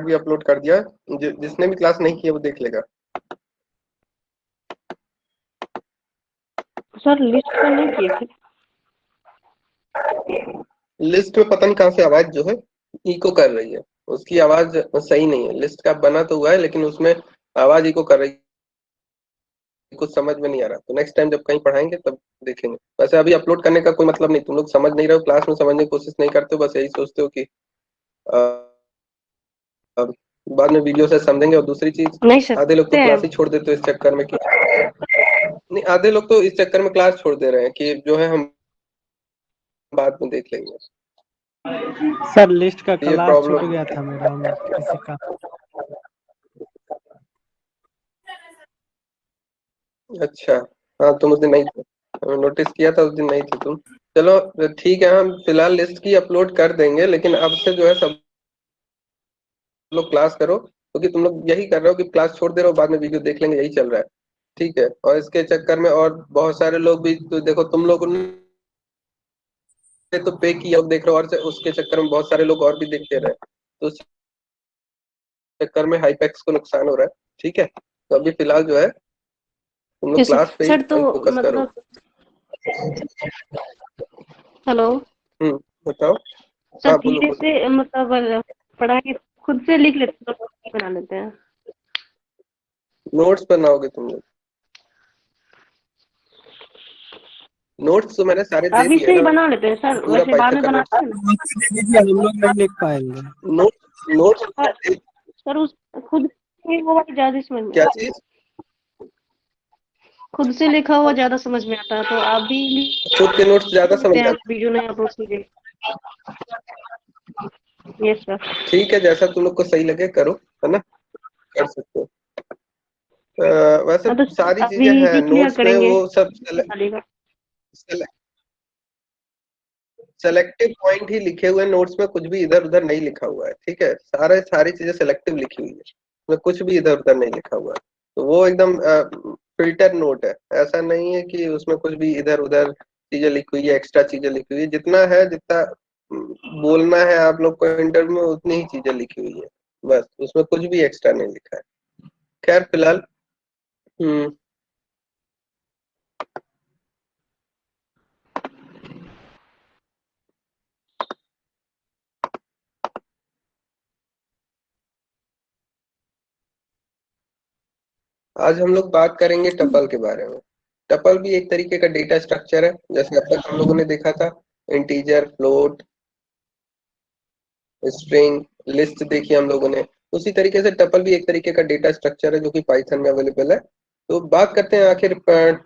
भी अपलोड कर दिया, जिसने भी क्लास नहीं की है वो देख लेगा। सर लिस्ट पर नहीं किए थे। लिस्ट में पता नहीं कहाँ से आवाज जो है इको कर रही है, उसकी आवाज सही नहीं है। लिस्ट का बना तो हुआ है लेकिन उसमें आवाज इको कर रही है, कुछ समझ में नहीं आ रहा। तो नेक्स्ट टाइम जब कहीं पढ़ाएंगे तब देखेंगे। वैसे अभी अपलोड करने का कोई मतलब नहीं, तुम लोग समझ नहीं रहे हो, क्लास में समझने की कोशिश नहीं करते हो, बस यही सोचते हो कि अब बाद में वीडियो से समझेंगे। और दूसरी चीज, नहीं सर आधे लोग तो करते हैं। क्लास ही छोड़ देते हो इस चक्कर में कि नहीं, आधे लोग तो इस चक्कर में क्लास छोड़ दे रहे हैं कि जो है हम बाद में देख लेंगे। सर लिस्ट का ये क्लास छूट प्रॉब्लम। गया था मेरा किसी का। अच्छा, हाँ तुम उस दिन नहीं थे, नोटिस किया था उस दिन नहीं थे तुम। चलो ठीक है, हम फिलहाल लिस्ट की अपलोड कर देंगे, लेकिन अब से जो है सब लोग क्लास करो, क्योंकि तुम लोग यही कर रहे हो कि क्लास छोड़ दे रहे हो, बाद में वीडियो देख लेंगे, यही चल रहा है। ठीक है, और इसके चक्कर में और बहुत सारे लोग भी तो देखो, तुम लोगों ने तो पे किया देख रहे हो, और उसके चक्कर में बहुत सारे लोग और भी देखते रहे, तो उस चक्कर में हाइपेक्स को नुकसान हो रहा है। ठीक है, तो अभी फिलहाल जो है तुम लोग जैसे क्लास पे ही सर तो फोकस करो। मतलब हेलो बताओ। सर हाँ बोलो धीरे बोलो। से मतलब पढ़ाई खुद से लिख लेते हैं, बना लेते हैं। नोट्स बनाओगे तुम लोग? नोट्स तो मैंने सारे दे अभी दिए से ही ना, बना लेते हैं सर, पूरा वैसे बाद पाइथन में का नोट्स। बनाते हैं ना। हम लोग नहीं लिख पाएंगे। नोट्स सर नोट्स सर उस खुद से वो वाली ज्यादा समझ में क्या आता है। चीज? खुद से लिखा हुआ ज्यादा समझ में आता है, तो आप भी खुद के नोट्स ज्यादा लिख लेते समझ हैं, आते वीडियो नहीं अपलोड कीजिए। Yes sir. हैं। ठीक है, जैसा तुम लोग को सही लगे करो, है ना, कर सकते हो। वैसे हाँ तो सारी चीजें हैं अभी क्लियर नोट्स में, करेंगे वो सब निकालिएगा। सेलेक्टिव पॉइंट ही लिखे हुए नोट्स में, कुछ भी इधर उधर नहीं लिखा हुआ है। ठीक है, सारी चीजें सेलेक्टिव लिखी हुई है, उसमें कुछ भी इधर उधर नहीं लिखा हुआ है। तो वो एकदम फिल्टर नोट है, ऐसा नहीं है कि उसमें कुछ भी इधर उधर चीजें लिखी हुई है, एक्स्ट्रा चीजें लिखी हुई है। जितना है, जितना बोलना है आप लोग को इंटरव्यू में, उतनी ही चीजें लिखी हुई है, बस उसमें कुछ भी एक्स्ट्रा नहीं लिखा है। खैर फिलहाल हम्म आज हम लोग बात करेंगे टपल के बारे में। टपल भी एक तरीके का डेटा स्ट्रक्चर है, जैसे अब तक हम लोगों ने देखा था, इंटीजर, फ्लोट, स्ट्रिंग, लिस्ट देखी हम लोगों ने। उसी तरीके से टपल भी एक तरीके का डेटा स्ट्रक्चर है जो कि पाइथन में अवेलेबल है। तो बात करते हैं आखिर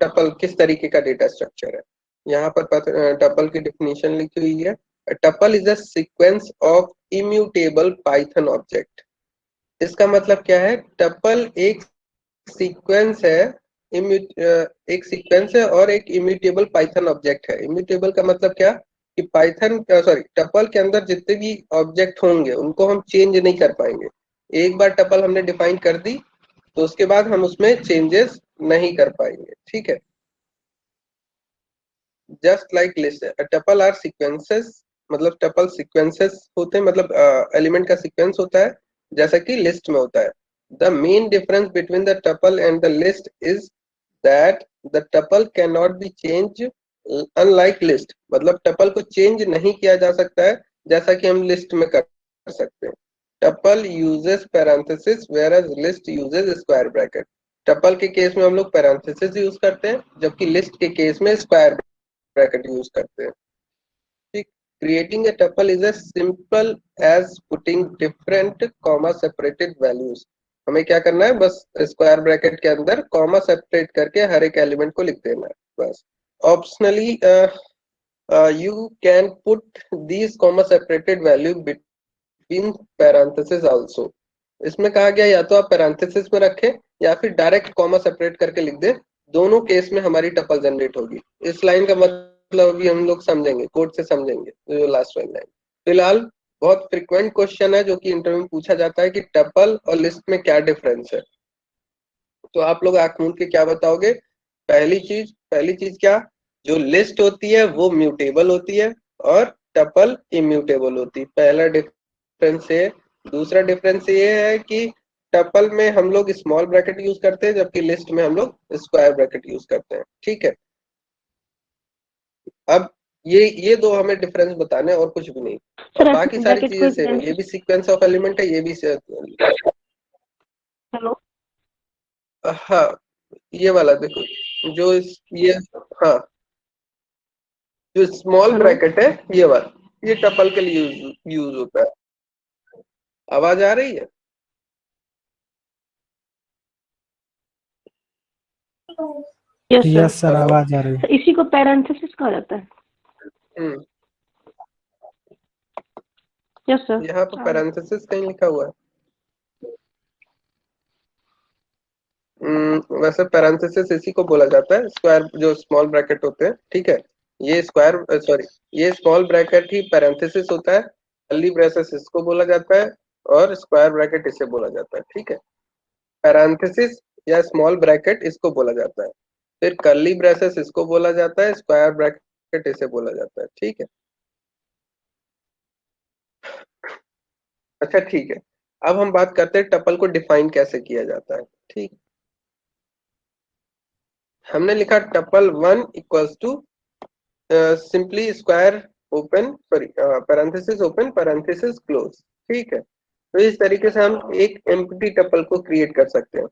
टपल किस तरीके का डेटा स्ट्रक्चर है। यहाँ पर टपल की डिफिनीशन लिखी हुई है। Tuple is a sequence of immutable Python object. इसका मतलब क्या है? टपल एक सीक्वेंस है, एक सीक्वेंस है और एक इम्यूटेबल पाइथन ऑब्जेक्ट है। इम्यूटेबल का मतलब क्या कि पाइथन सॉरी टपल के अंदर जितने भी ऑब्जेक्ट होंगे उनको हम चेंज नहीं कर पाएंगे। एक बार टपल हमने डिफाइन कर दी तो उसके बाद हम उसमें चेंजेस नहीं कर पाएंगे। ठीक है, just like list. Tuple are sequences, मतलब टपल सीक्वेंसेस होते हैं, मतलब एलिमेंट का सीक्वेंस होता है, जैसा कि लिस्ट में होता है। The main difference between the tuple and the list is that the tuple can not be change unlike list. मतलब टपल को चेंज नहीं किया जा सकता है जैसा कि हम लिस्ट में कर सकते हैं। Tuple uses parenthesis whereas list uses square bracket. Tuple के केस में हम लोग पैरेंथेसिस यूज करते हैं, जबकि लिस्ट के केस में स्क्वायर ब्रैकेट यूज करते हैं। ठीक, creating a tuple is as simple as putting different comma separated values. हमें क्या करना है, बस स्क्वायर ब्रैकेट के अंदर कॉमा सेपरेट करके हर एक एलिमेंट को लिख देना है, बस। Optionally you can put these comma separated value between parentheses also। इसमें कहा गया या तो आप पैरेंथेसिस में रखें या फिर डायरेक्ट कॉमा सेपरेट करके लिख दें, दोनों केस में हमारी टपल जनरेट होगी। इस लाइन का मतलब अभी हम लोग समझेंगे, कोड से समझेंगे, जो लास्ट वाली लाइन। फिलहाल बहुत फ्रिक्वेंट क्वेश्चन है जो कि इंटरव्यू में पूछा जाता है कि टपल और लिस्ट में क्या डिफरेंस है। तो आप लोग आंख मूंद के क्या बताओगे? पहली चीज क्या, जो लिस्ट होती है वो म्यूटेबल होती है और टपल इम्यूटेबल होती है। पहला डिफरेंस है दूसरा डिफरेंस ये है कि टपल में हम लोग स्मॉल ब्रैकेट यूज करते हैं, जबकि लिस्ट में हम लोग स्क्वायर ब्रैकेट यूज करते हैं। ठीक है, अब ये दो हमें डिफरेंस बताने और कुछ भी नहीं, और सर बाकी सारी ब्रैकेट चीजें को सेम है। ये भी सीक्वेंस ऑफ एलिमेंट है, ये भी हेलो हाँ, ये वाला देखो, जो ये, हाँ, जो स्मॉल हेलो ब्रैकेट है ये वाला, ये टपल के लिए यूज होता है। आवाज आ रही है? Yes sir. Yes sir, hello. आवाज आ रही है। सर इसी को पैरेंथेसिस कहा जाता है। हम्म, यस सर। यहाँ पर पैरेंथेसिस कहीं लिखा हुआ है? वैसे पैरेंथेसिस इसी को बोला जाता है, स्क्वायर जो स्मॉल ब्रैकेट होते हैं। ठीक है, ये स्क्वायर सॉरी, ये स्मॉल ब्रैकेट ही पैरेंथेसिस होता है, कर्ली ब्रेसेस इसको बोला जाता है, और स्क्वायर ब्रैकेट इसे बोला जाता है। ठीक है, पैरेंथेसिस या स्मॉल ब्रैकेट इसको बोला जाता है, फिर कर्ली ब्रेसेस इसको बोला जाता है, स्क्वायर ब्रैकेट इसे बोला जाता है। ठीक है, अच्छा ठीक है, अब हम बात करते हैं टपल को डिफाइन कैसे किया जाता है। ठीक, हमने लिखा tuple one equals to simply square open sorry parenthesis open parenthesis close. ठीक है, तो इस तरीके से हम एक एम्प्टी टपल को क्रिएट कर सकते हैं।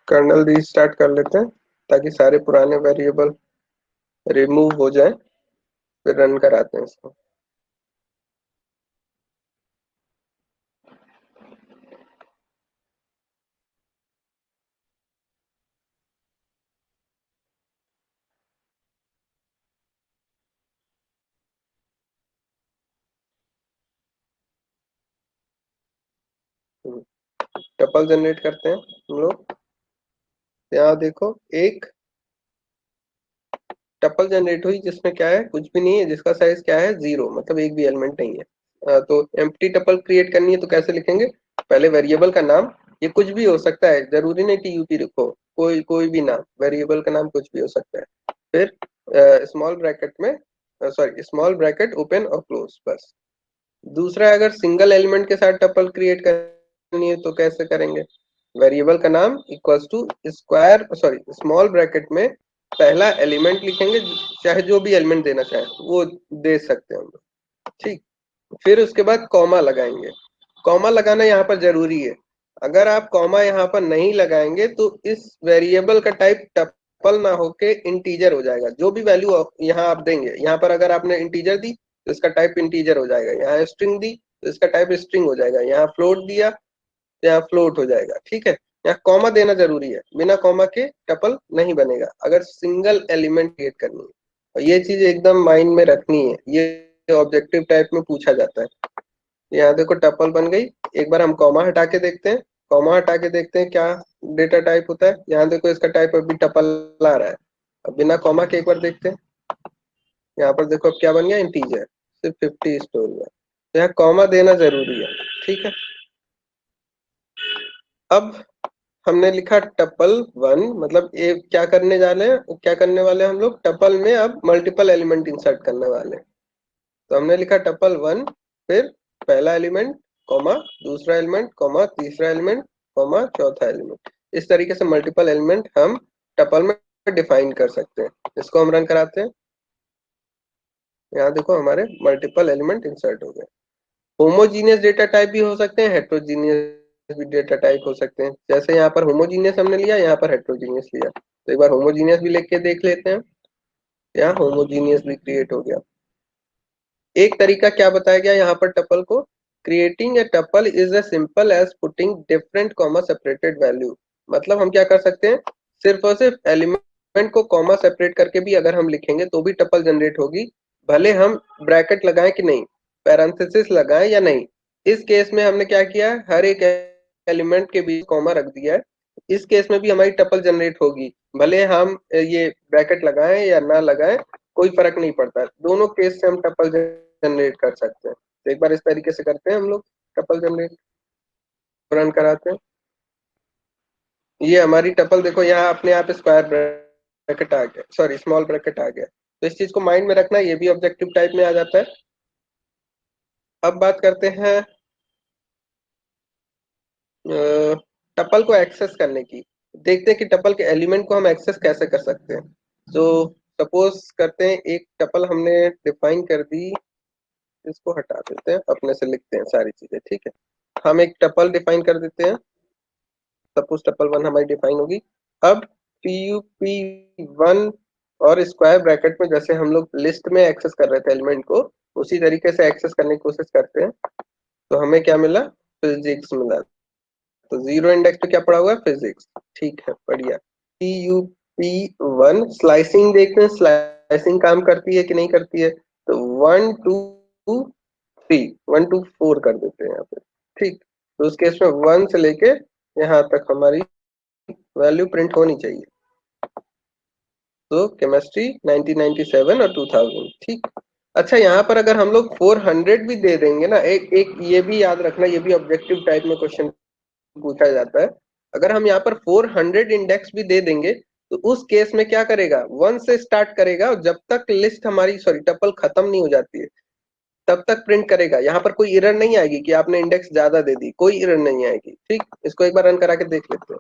कर्नल रीस्टार्ट कर लेते हैं ताकि सारे पुराने वेरिएबल रिमूव हो जाए, फिर रन कराते हैं इसको। टपल जनरेट करते हैं हम लोग। यहाँ देखो, एक टपल जनरेट हुई जिसमें क्या है, कुछ भी नहीं है, जिसका साइज क्या है, 0, मतलब एक भी एलिमेंट नहीं है। तो एम्प्टी टपल क्रिएट करनी है तो कैसे लिखेंगे? पहले वेरिएबल का नाम, ये कुछ भी हो सकता है, जरूरी नहीं टीयूपी रखो, कोई कोई भी नाम, वेरिएबल का नाम कुछ भी हो सकता है। फिर स्मॉल ब्रैकेट में सॉरी स्मॉल ब्रैकेट ओपन और क्लोज, बस। दूसरा, अगर सिंगल एलिमेंट के साथ टपल क्रिएट करनी है तो कैसे करेंगे? वेरिएबल का नाम equals to square sorry small bracket में पहला एलिमेंट लिखेंगे, चाहे जो भी एलिमेंट देना चाहे वो दे सकते हैं हम लोग। ठीक, फिर उसके बाद कॉमा लगाएंगे। कॉमा लगाना यहाँ पर जरूरी है, अगर आप कॉमा यहाँ पर नहीं लगाएंगे तो इस वेरिएबल का टाइप टपल ना होके इंटीजर हो जाएगा। जो भी वैल्यू यहाँ आप देंगे, यहाँ पर अगर आपने इंटीजर दी तो इसका टाइप इंटीजर हो जाएगा, यहाँ स्ट्रिंग दी तो इसका टाइप स्ट्रिंग हो जाएगा, यहाँ फ्लोट दिया तो यहाँ फ्लोट हो जाएगा। ठीक है, यहाँ कॉमा देना जरूरी है, बिना कॉमा के टपल नहीं बनेगा अगर सिंगल एलिमेंट क्रिएट करनी है, और ये चीज एकदम माइंड में रखनी है, ये ऑब्जेक्टिव टाइप में पूछा जाता है। यहाँ देखो टपल बन गई, एक बार हम कॉमा हटा के देखते हैं, कॉमा हटा के देखते हैं क्या डेटा टाइप होता है। यहाँ देखो इसका टाइप अभी टपल आ रहा है, अब बिना कॉमा के एक बार देखते हैं। यहाँ पर देखो अब क्या बन गया, इंटीजर, सिर्फ 50 स्टोर हुआ। तो यहाँ कॉमा देना जरूरी है। ठीक है, अब हमने लिखा टपल वन, मतलब ये क्या करने जा रहे हैं, क्या करने वाले हैं हम लोग, टपल में अब मल्टीपल एलिमेंट इंसर्ट करने वाले हैं। तो हमने लिखा टपल वन, फिर पहला एलिमेंट कॉमा, दूसरा एलिमेंट कॉमा, तीसरा एलिमेंट कॉमा, चौथा एलिमेंट। इस तरीके से मल्टीपल एलिमेंट हम टपल में डिफाइन कर सकते हैं। इसको हम रन कराते हैं। यहाँ देखो हमारे मल्टीपल एलिमेंट इंसर्ट हो गए। होमोजीनियस डेटा टाइप भी हो सकते हैं, हेट्रोजीनियस भी डेटा टाइप हो सकते हैं। जैसे यहाँ पर होमोजीनियस हमने लिया, यहाँ पर हेट्रोजीनियस लिया, तो एक बार होमोजीनियस भी लिख के देख लेते हैं। यहाँ होमोजीनियस भी क्रिएट हो गया। एक तरीका क्या बताया गया यहाँ पर टपल को, creating a tuple is as simple as putting different comma separated value. मतलब हम क्या कर सकते हैं, सिर्फ और सिर्फ एलिमेंट को कॉमा सेपरेट करके भी अगर हम लिखेंगे तो भी टपल जनरेट होगी, भले हम ब्रैकेट लगाएं कि नहीं, पैरेंथेसिस लगाएं या नहीं। इस केस में हमने क्या किया, हर एक एलिमेंट के बीच कॉमा रख दिया है। इस केस में भी हमारी टपल जनरेट होगी, भले हम ये ब्रैकेट लगाएं या ना लगाएं, कोई फर्क नहीं पड़ता है, दोनों केस से हम टपल जनरेट कर सकते हैं। तो एक बार इस तरीके से करते हैं हम लोग, टपल जनरेट रन कराते हैं। ये हमारी टपल देखो यहाँ अपने आप स्क्वायर ब्रैकेट आ गया, सॉरी स्मॉल ब्रैकेट आ गया। तो इस चीज को माइंड में रखना, ये भी ऑब्जेक्टिव टाइप में आ जाता है। अब बात करते हैं टपल को एक्सेस करने की। देखते हैं कि टपल के एलिमेंट को हम एक्सेस कैसे कर सकते हैं। तो सपोज करते हैं एक टपल हमने डिफाइन कर दी, इसको हटा देते हैं, अपने से लिखते हैं सारी चीजें, ठीक है। हम एक टपल डिफाइन कर देते हैं, सपोज टपल 1 हमारी डिफाइन होगी। अब pup1 और स्क्वायर ब्रैकेट में जैसे हम लोग लिस्ट में एक्सेस कर रहे थे एलिमेंट को, उसी तरीके से एक्सेस करने की कोशिश करते हैं। तो हमें क्या मिला, फिजिक्स मिला। तो 0 इंडेक्स पे क्या पड़ा हुआ है, फिजिक्स, ठीक है, बढ़िया। pup1 स्लाइसिंग देखते हैं, स्लाइसिंग काम करती है कि नहीं करती है। तो 1 2 3 1 2 4 कर देते हैं यहाँ पे, ठीक। तो उस केस में 1 से लेके यहाँ तक हमारी वैल्यू प्रिंट होनी चाहिए। तो केमिस्ट्री 1997 और 2000, ठीक। अच्छा, यहाँ पर अगर हम लोग 400 भी दे देंगे ना, एक एक ये भी याद रखना, ये भी ऑब्जेक्टिव टाइप में क्वेश्चन पूछा जाता है। अगर हम यहाँ पर 400 इंडेक्स भी दे देंगे तो उस केस में क्या करेगा, 1 से स्टार्ट करेगा और जब तक लिस्ट हमारी सॉरी टपल खत्म नहीं हो जाती है तब तक प्रिंट करेगा। यहाँ पर कोई एरर नहीं आएगी कि आपने इंडेक्स ज्यादा दे दी, कोई एरर नहीं आएगी, ठीक। इसको एक बार रन करा के देख लेते हैं।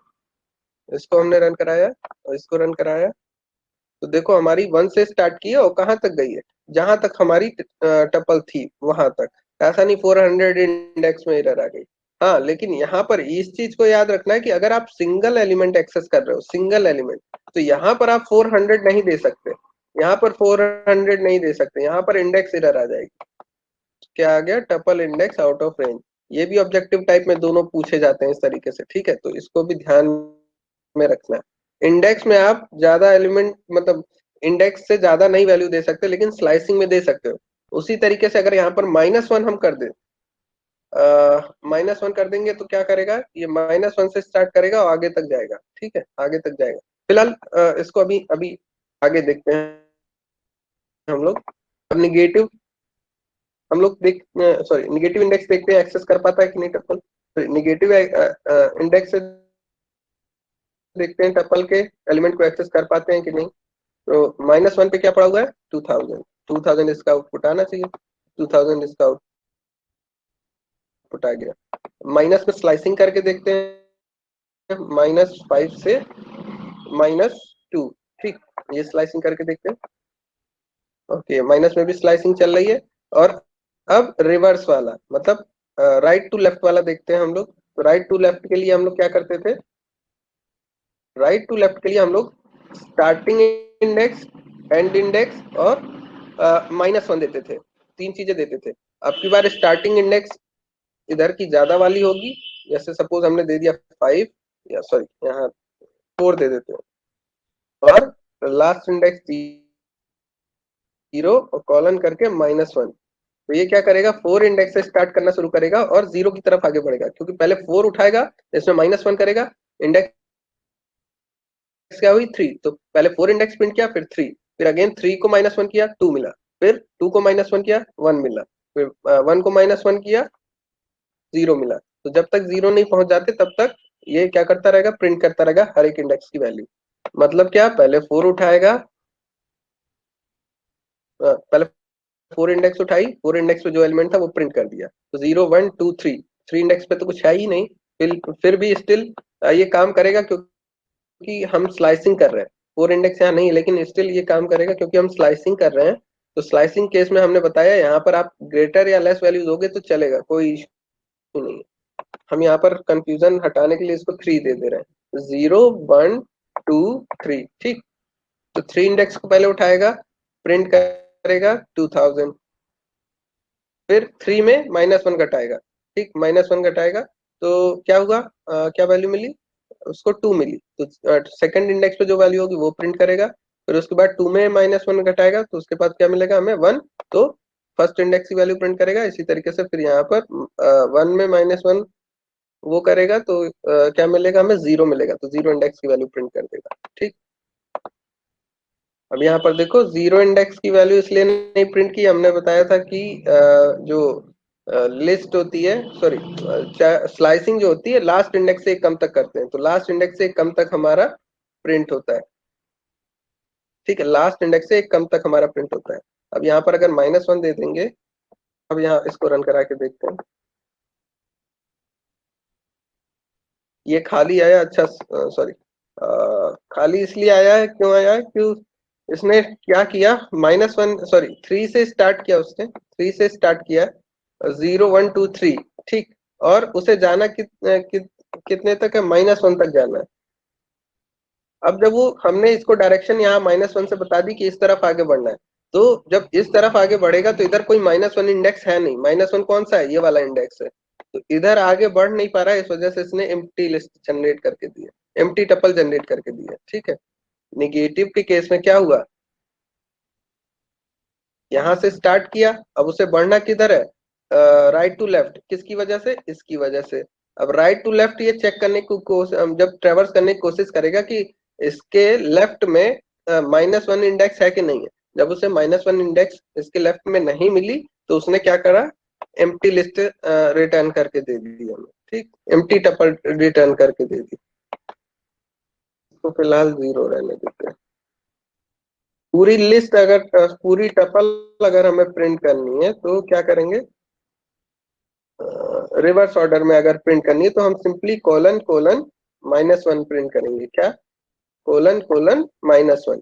इसको हमने रन कराया और इसको रन कराया, तो देखो हमारी 1 से स्टार्ट की है और कहाँ तक गई है, जहां तक हमारी टपल थी वहां तक। ऐसा नहीं 400 इंडेक्स में एरर आ गई। हाँ, लेकिन यहाँ पर इस चीज को याद रखना है कि अगर आप सिंगल एलिमेंट एक्सेस कर रहे हो, सिंगल एलिमेंट, तो यहाँ पर आप 400 नहीं दे सकते, यहाँ पर 400 नहीं दे सकते, यहाँ पर इंडेक्स एरर आ जाएगी। क्या आ गया, tuple index out of range. ये भी ऑब्जेक्टिव टाइप में दोनों पूछे जाते हैं इस तरीके से, ठीक है। तो इसको भी ध्यान में रखना है। इंडेक्स में आप ज्यादा एलिमेंट मतलब इंडेक्स से ज्यादा नहीं वैल्यू दे सकते, लेकिन स्लाइसिंग में दे सकते हो। उसी तरीके से अगर यहाँ पर -1 हम कर दें, -1 कर देंगे तो क्या करेगा, ये -1 से स्टार्ट करेगा और आगे तक जाएगा, ठीक है, आगे तक जाएगा। फिलहाल इसको अभी अभी आगे देखते हैं हम लोग। अब निगेटिव हम लोग देख सॉरी निगेटिव इंडेक्स देखते हैं, एक्सेस कर पाता है कि नहीं टपल। निगेटिव इंडेक्स से देखते हैं टपल के एलिमेंट को एक्सेस कर पाते हैं कि नहीं। तो -1 पे क्या पड़ा हुआ है, 2000 इसका आउटपुट आना चाहिए, 2000 इसका आउटपुट आ गया। माइनस में स्लाइसिंग करके देखते हैं, -5 से -2, ठीक। ये स्लाइसिंग करके देखते हैं, ओके, माइनस में भी स्लाइसिंग चल रही है। और अब रिवर्स वाला मतलब राइट टू लेफ्ट वाला देखते हैं हम लोग। तो राइट टू लेफ्ट के लिए हम लोग क्या करते थे, राइट टू लेफ्ट के लिए हम लोग स्टार्टिंग इंडेक्स, एंड इंडेक्स और -1 देते थे, 3 चीजें देते थे। अब की बार स्टार्टिंग इंडेक्स इधर की ज्यादा वाली होगी, जैसे सपोज हमने दे दिया 5 या सॉरी यहाँ 4 दे देते हैं, और लास्ट इंडेक्स 0 और कॉलन करके -1। तो ये क्या करेगा, 4 इंडेक्स से स्टार्ट करना शुरू करेगा और 0 की तरफ आगे बढ़ेगा, क्योंकि पहले 4 उठाएगा, इसमें -1 करेगा। इंडेक्स क्या हुई, 3, तो पहले 4 इंडेक्स प्रिंट किया, फिर 3, फिर अगेन 3 को -1 किया, 2 मिला, फिर 2 को -1 किया, 1 मिला, फिर 1 को -1 किया, 0 मिला। तो जब तक 0 नहीं पहुंच जाते तब तक ये क्या करता रहेगा, प्रिंट करता रहेगा हर एक इंडेक्स की वैल्यू। मतलब क्या, पहले 4 उठाएगा, पहले 4 इंडेक्स उठाई, 4 इंडेक्स पे जो एलिमेंट था वो प्रिंट कर दिया। तो 0 1 2 3, 3 इंडेक्स पे तो कुछ है ही नहीं, फिर भी स्टिल ये काम करेगा क्योंकि हम स्लाइसिंग कर रहे हैं। 4 इंडेक्स यहाँ नहीं है, लेकिन स्टिल ये काम करेगा क्योंकि हम स्लाइसिंग कर रहे हैं। तो स्लाइसिंग केस में हमने बताया यहाँ पर आप ग्रेटर या लेस वैल्यूज होगे तो चलेगा, कोई इशू नहीं है। हम यहाँ पर कंफ्यूजन हटाने के लिए इसको 3 दे दे रहे हैं, 0 1 2 3, ठीक। तो 3 इंडेक्स को पहले उठाएगा, प्रिंट करेगा 2000, फिर 3 में -1 घटाएगा, ठीक, -1 घटाएगा तो क्या हुआ, क्या वैल्यू मिली उसको, 2 मिली। तो सेकंड इंडेक्स पे जो वैल्यू होगी वो प्रिंट करेगा, फिर उसके बाद 2 में -1 घटाएगा तो उसके बाद क्या मिलेगा हमें, 1। तो फर्स्ट इंडेक्स की वैल्यू प्रिंट करेगा। इसी तरीके से फिर यहाँ पर 1 में -1 वो करेगा तो क्या मिलेगा हमें, 0 मिलेगा, तो 0 इंडेक्स की वैल्यू प्रिंट कर देगा, ठीक। अब यहाँ पर देखो जीरो इंडेक्स की वैल्यू इसलिए नहीं प्रिंट की, हमने बताया था कि जो लिस्ट होती है, सॉरी स्लाइसिंग जो होती है लास्ट इंडेक्स से एक कम तक करते हैं, तो लास्ट इंडेक्स से एक कम तक हमारा प्रिंट होता है। ठीक है, लास्ट इंडेक्स से एक कम तक हमारा प्रिंट होता है। अब यहाँ पर अगर -1 दे देंगे, अब यहाँ इसको रन करा के देखते हैं। ये खाली आया, अच्छा सॉरी, खाली इसलिए आया है, क्यों आया है, क्यों इसने क्या किया, -1 सॉरी 3 से स्टार्ट किया, उसने 3 से स्टार्ट किया, 0 1 2 3, ठीक, और उसे जाना कितने तक है, -1 तक जाना है। अब जब वो हमने इसको डायरेक्शन यहाँ -1 से बता दी कि इस तरफ आगे बढ़ना है, तो जब इस तरफ आगे बढ़ेगा तो इधर कोई -1 इंडेक्स है नहीं, -1 कौन सा है, ये वाला इंडेक्स है, तो इधर आगे बढ़ नहीं पा रहा है, इस वजह से इसने एम्प्टी लिस्ट जनरेट करके दी है, एम्प्टी टपल जनरेट करके दी है। ठीक है, निगेटिव के केस में क्या हुआ, यहां से स्टार्ट किया, अब उसे बढ़ना किधर है, राइट टू लेफ्ट, किसकी वजह से, इसकी वजह से। अब राइट टू लेफ्ट ये चेक करने की जब ट्रेवर्स करने की कोशिश करेगा कि इसके लेफ्ट में -1 इंडेक्स है कि नहीं है, जब उसे -1 इंडेक्स इसके लेफ्ट में नहीं मिली, तो उसने क्या करा, एम्प्टी लिस्ट रिटर्न करके दे दी हमें। ठीक, एम्प्टी टपल रिटर्न करके दे दी, तो फिलहाल 0 रहने देते हैं। पूरी लिस्ट अगर पूरी टपल अगर हमें प्रिंट करनी है तो क्या करेंगे, रिवर्स ऑर्डर में अगर प्रिंट करनी है तो हम सिंपली कोलन कोलन -1 प्रिंट करेंगे, क्या, कोलन कोलन -1।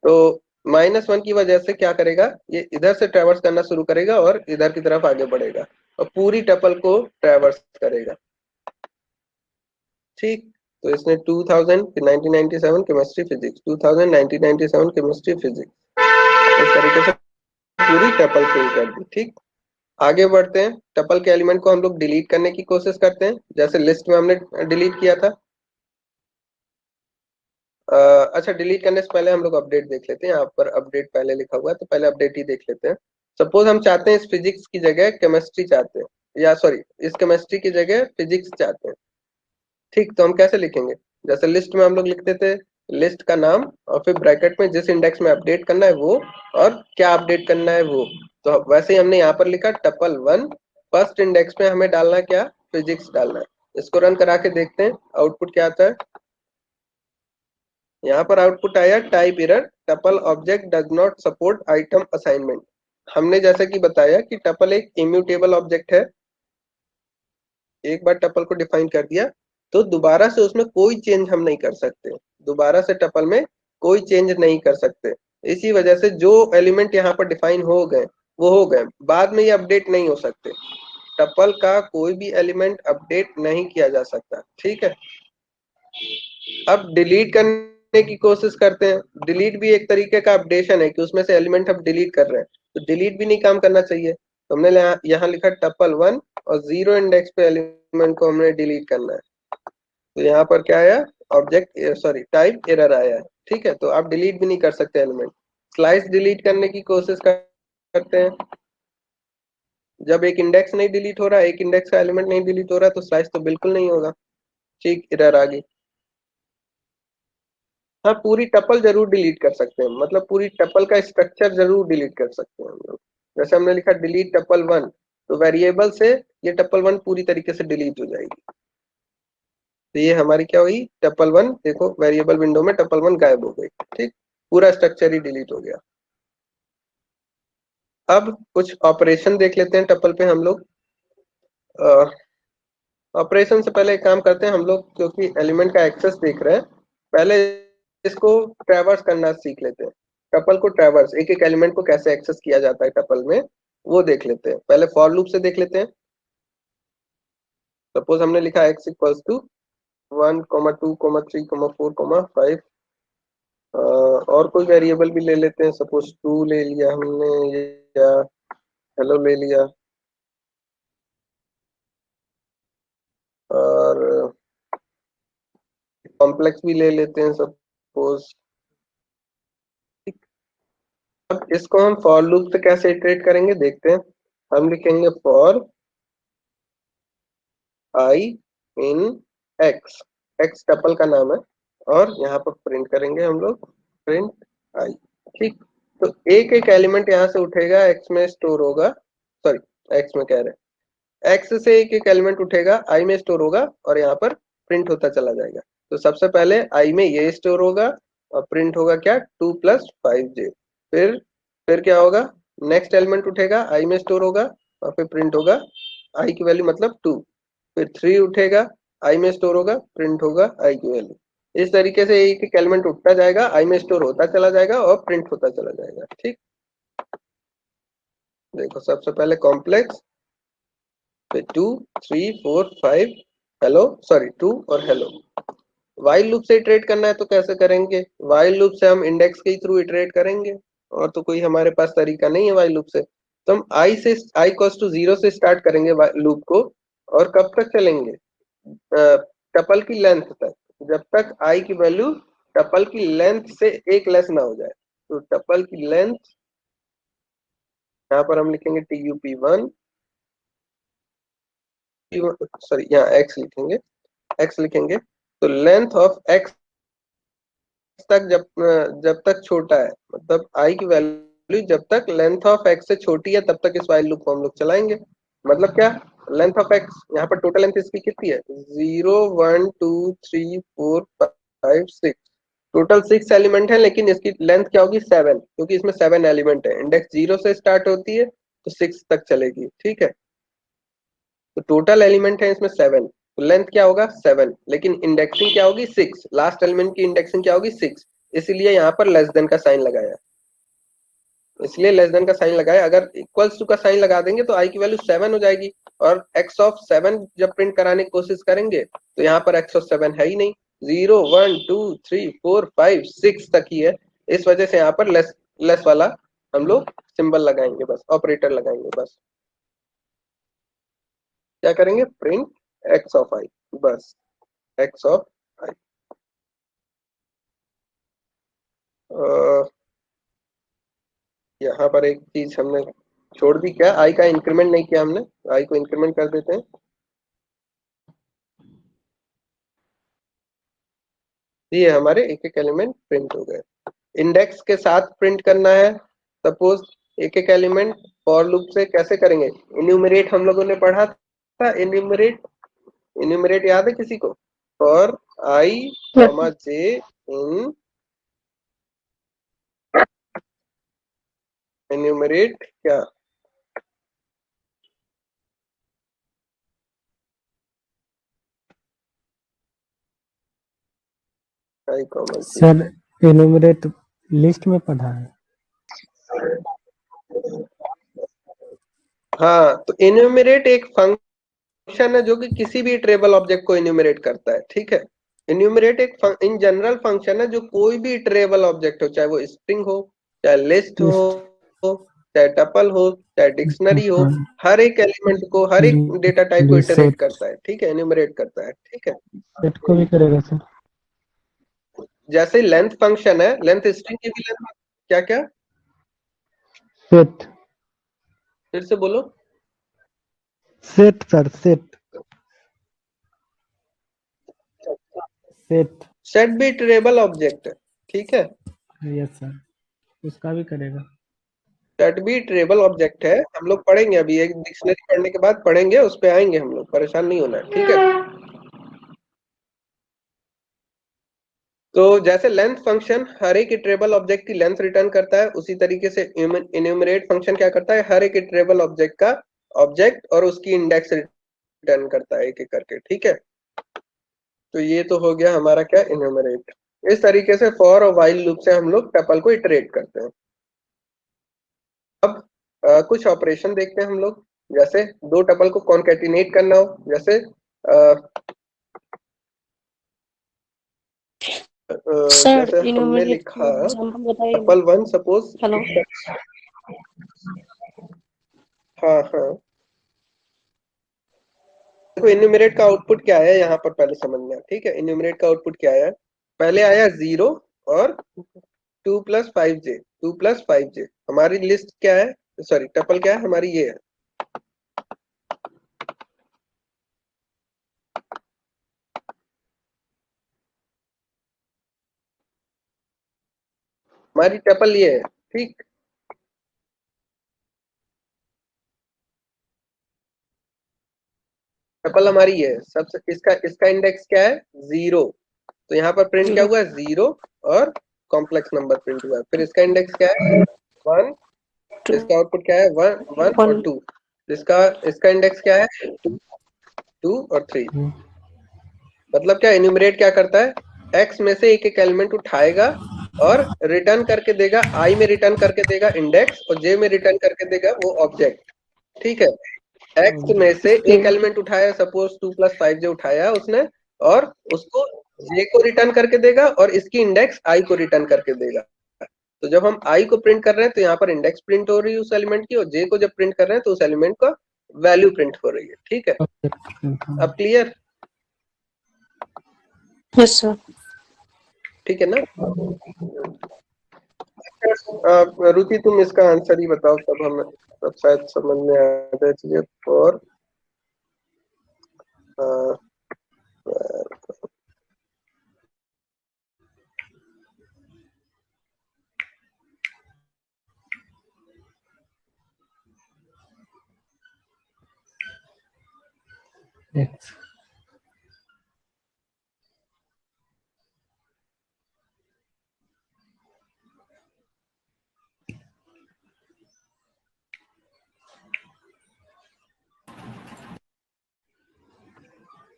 तो -1 की वजह से क्या करेगा, ये इधर से ट्रैवर्स करना शुरू करेगा और इधर की तरफ आगे बढ़ेगा और पूरी टपल को ट्रैवर्स करेगा। ठीक, तो इसने 2000 फिर 1997 केमिस्ट्री फिजिक्स, 2000 1997 केमिस्ट्री फिजिक्स, इस तरीके से पूरी टपल प्रिंट कर दी। ठीक, आगे बढ़ते हैं, टपल के एलिमेंट को हम लोग डिलीट करने की कोशिश करते हैं, जैसे लिस्ट में हमने डिलीट किया था। अच्छा, डिलीट करने से पहले हम लोग अपडेट देख लेते हैं, यहाँ पर अपडेट पहले लिखा हुआ है तो पहले अपडेट ही देख लेते हैं। सपोज हम चाहते हैं इस फिजिक्स की जगह केमिस्ट्री चाहते हैं, या सॉरी इस केमिस्ट्री की जगह फिजिक्स चाहते हैं। ठीक, तो हम कैसे लिखेंगे, जैसे लिस्ट में हम लोग लिखते थे लिस्ट का नाम और फिर ब्रैकेट में जिस इंडेक्स में अपडेट करना है वो और क्या अपडेट करना है वो, तो वैसे ही हमने यहाँ पर लिखा टपल 1, फर्स्ट इंडेक्स में हमें डालना क्या, फिजिक्स डालना है। इसको रन करा के देखते हैं आउटपुट क्या आता है। यहाँ पर आउटपुट आया type error, tuple object does not support item assignment. हमने जैसा कि बताया कि टपल एक इम्यूटेबल ऑब्जेक्ट है, एक बार टपल को डिफाइन कर दिया तो दोबारा से उसमें कोई चेंज हम नहीं कर सकते, दोबारा से टपल में कोई चेंज नहीं कर सकते। इसी वजह से जो एलिमेंट यहाँ पर डिफाइन हो गए वो हो गए, बाद में ये अपडेट नहीं हो सकते, टपल का कोई भी एलिमेंट अपडेट नहीं किया जा सकता। ठीक है, अब डिलीट करने की कोशिश करते हैं, डिलीट भी एक तरीके का अपडेशन है कि उसमें से एलिमेंट हम डिलीट कर रहे हैं, तो डिलीट भी नहीं काम करना चाहिए, तो हमने यहाँ लिखा टपल 1 और 0 इंडेक्स पे एलिमेंट को हमने डिलीट करना है, तो यहाँ पर क्या आया, ऑब्जेक्ट सॉरी टाइप एरर आया है। ठीक है, तो आप डिलीट भी नहीं कर सकते एलिमेंट। स्लाइस डिलीट करने की कोशिश करते हैं, जब एक इंडेक्स नहीं डिलीट हो रहा, एक इंडेक्स का एलिमेंट नहीं डिलीट हो रहा, तो स्लाइस तो बिल्कुल नहीं होगा। ठीक, एरर आ गई। हाँ, पूरी टपल जरूर डिलीट कर सकते हैं, मतलब पूरी टपल का स्ट्रक्चर जरूर डिलीट कर सकते हैं हम लोग। जैसे हमने लिखा डिलीट टपल 1, तो वेरिएबल से ये टपल 1 पूरी तरीके से डिलीट हो जाएगी, तो ये हमारी क्या हुई, टपल 1, देखो वेरिएबल विंडो में टपल 1 गायब हो गई। ठीक, पूरा स्ट्रक्चर ही डिलीट हो गया। अब कुछ ऑपरेशन देख लेते हैं टपल पे हम लोग। ऑपरेशन से पहले एक काम करते हैं हम लोग, क्योंकि एलिमेंट का एक्सेस देख रहे हैं, पहले इसको ट्रैवर्स करना सीख लेते हैं। टपल को ट्रैवर्स, एक एक एलिमेंट को कैसे एक्सेस किया जाता है टपल में, वो देख लेते हैं। पहले फॉर लूप से देख लेते हैं। सपोज हमने लिखा x इक्वल्स टू 1 2 3 4 5, और कोई वेरिएबल भी ले लेते हैं, सपोज 2 ले लिया हमने, या हेलो ले लिया, और कॉम्प्लेक्स भी ले लेते हैं सपोज। अब इसको हम फॉर लूप से कैसे इटरेट करेंगे देखते हैं। हम लिखेंगे for I in x, x tuple का नाम है, और यहाँ पर प्रिंट करेंगे हम लोग, प्रिंट आई। ठीक, तो एक एक एलिमेंट यहाँ से उठेगा, एक्स में स्टोर होगा, सॉरी एक्स में कह रहे, एक्स से एक एक एलिमेंट उठेगा, आई में स्टोर होगा और यहाँ पर प्रिंट होता चला जाएगा। तो सबसे पहले आई में ये स्टोर होगा और प्रिंट होगा क्या, 2 + 5j। फिर क्या होगा, नेक्स्ट एलिमेंट उठेगा, आई में स्टोर होगा और फिर प्रिंट होगा आई की वैल्यू मतलब 2। फिर 3 उठेगा, आई में स्टोर होगा, प्रिंट होगा आई की वैल्यू। इस तरीके से एक एक एलिमेंट उठता जाएगा, आई में स्टोर होता चला जाएगा और प्रिंट होता चला जाएगा। ठीक, देखो सबसे पहले कॉम्प्लेक्स, फिर 2 3 4 5 हेलो, सॉरी 2 और हेलो। वाइल लूप से इटरेट करना है तो कैसे करेंगे, वाइल लूप से हम इंडेक्स के थ्रू इटरेट करेंगे, और तो कोई हमारे पास तरीका नहीं है वाइल लूप से। तो हम आई इक्वल्स टू 0 से स्टार्ट करेंगे लूप को, और कब तक चलेंगे, टपल की लेंथ तक, जब तक आई की वैल्यू टपल की लेंथ से एक लेस ना हो जाए। तो टपल की लेंथ, यहाँ पर हम लिखेंगे tup1, सॉरी यहाँ x लिखेंगे, x लिखेंगे, तो लेंथ ऑफ x तक, जब तक छोटा है, मतलब i की वैल्यू जब तक लेंथ ऑफ x से छोटी है तब तक इस वाइल लूप को हम लोग चलाएंगे। मतलब क्या, लेंथ ऑफ x, यहाँ पर टोटल लेंथ इसकी कितनी है, 0 1 2 3 4 5 6, टोटल 6 एलिमेंट है, लेकिन इसकी लेंथ क्या होगी, 7, क्योंकि इसमें 7 एलिमेंट है, इंडेक्स 0 से स्टार्ट होती है तो 6 तक चलेगी। ठीक है, तो टोटल एलिमेंट है इसमें 7, तो लेंथ क्या होगा 7, लेकिन इंडेक्सिंग क्या होगी 6, लास्ट एलिमेंट की इंडेक्सिंग क्या होगी 6, इसलिए यहाँ पर लेस देन का साइन लगाया, इसलिए लेस देन का साइन लगाया। अगर इक्वल्स टू का साइन लगा देंगे तो आई की वैल्यू 7 हो जाएगी, और एक्स ऑफ 7 जब प्रिंट कराने की कोशिश करेंगे तो यहाँ पर एक्स ऑफ 7 है ही नहीं, 0 1 2 3 4 5 6 तक ही है, इस वजह से यहाँ पर लेस लेस वाला हम लोग सिंबल लगाएंगे, बस ऑपरेटर लगाएंगे, बस क्या करेंगे, प्रिंट एक्स ऑफ आई, बस एक्स ऑफ आई। यहाँ पर एक चीज हमने छोड़ दी, क्या आई का इंक्रीमेंट नहीं किया हमने, आई को इंक्रीमेंट कर देते हैं। ये हमारे एक एक एलिमेंट प्रिंट हो गए, इंडेक्स के साथ प्रिंट करना है। सपोज एक एक एलिमेंट फॉर लूप से कैसे करेंगे, इन्यूमरेट हम लोगों ने पढ़ा था, इन्यूमरेट, इन्यूमरेट याद है किसी को, for I comma J in, enumerate क्या, आई कॉमा जे। सर एनुमरेट लिस्ट में पढ़ा है। हाँ, तो इन्यूमरेट एक फंक्शन है जो कि किसी भी ट्रेबल ऑब्जेक्ट को इन्यूमरेट करता है। ठीक है, इन्यूमरेट एक इन जनरल फंक्शन है जो कोई भी ट्रेबल ऑब्जेक्ट हो, चाहे वो स्ट्रिंग हो, चाहे लिस्ट लिस्ट हो, चाहे टपल हो, चाहे डिक्शनरी हो, हर एक एलिमेंट को, हर एक डेटा टाइप को इटरेट सेट करता है। ठीक है, इन्यूमरेट करता है। ठीक है, सेट को भी करेगा सर। जैसे लेंथ फंक्शन है, लेंथ स्ट्रिंग की भी लेंथ, क्या क्या, सेट फिर से बोलो, set sir set set set भी ट्रेबल ऑब्जेक्ट है। ठीक है, यस सर, उसका भी करेगा। सेट भी ट्रेबल ऑब्जेक्ट है, हम लोग पढ़ेंगे अभी, एक डिक्शनरी पढ़ने के बाद पढ़ेंगे, उस पे आएंगे हम लोग, परेशान नहीं होना है। ठीक है, तो जैसे लेंथ फंक्शन हर एक इटरेबल ऑब्जेक्ट की लेंथ रिटर्न करता है, उसी तरीके से इन्यूमरेट फंक्शन क्या करता है, हर एक इटरेबल ऑब्जेक्ट का ऑब्जेक्ट और उसकी इंडेक्स रिटर्न करता है एक एक करके। ठीक है, तो ये तो हो गया हमारा क्या, इन्यूमरेट। इस तरीके से फॉर और व्हाइल लूप से हम लोग टपल को इटरेट करते हैं। अब कुछ ऑपरेशन देखते हैं हम लोग, जैसे दो टपल को कॉन्केटिनेट करना हो, जैसे सर जैसे हमने इन्यूमरेट लिखा एग्जांपल बताइए ना। टपल 1, सपोज, हेलो हाँ हाँ, देखो इन्यूमरेट का आउटपुट क्या है यहाँ पर पहले समझना है। ठीक है, इन्यूमरेट का आउटपुट क्या है, पहले आया 0 और 2 + 5j, 2 + 5j, हमारी लिस्ट क्या है, सॉरी टपल क्या है हमारी, ये है। हमारी टपल ये है, ठीक। टपल हमारी ये है, सबसे इसका इंडेक्स क्या है 0, तो यहाँ पर प्रिंट क्या 0 हुआ है 0 और कॉम्प्लेक्स नंबर प्रिंट हुआ है। फिर इसका इंडेक्स क्या है 1, 2 इसका आउटपुट क्या है 1 और 1 2, इसका इंडेक्स क्या है 2 और 3। मतलब क्या एन्यूमरेट क्या करता है, x में से एक एक एलिमेंट उठाएगा और रिटर्न करके देगा, i में रिटर्न करके देगा इंडेक्स और j में रिटर्न करके देगा वो ऑब्जेक्ट, ठीक है। x में से एक एलिमेंट उठाया, सपोज 2 + 5j उठाया उसने, और उसको j को रिटर्न करके देगा और इसकी इंडेक्स i को रिटर्न करके देगा। तो जब हम i को प्रिंट कर रहे हैं तो यहाँ पर इंडेक्स प्रिंट हो रही है उस एलिमेंट की, और j को जब प्रिंट कर रहे हैं तो उस एलिमेंट का वैल्यू प्रिंट हो रही है, ठीक है। अब क्लियर, यस सर। ठीक है ना। रुचि तुम इसका आंसर ही बताओ, तब हमें तब शायद समझ में आ जाए चीजें। और Next.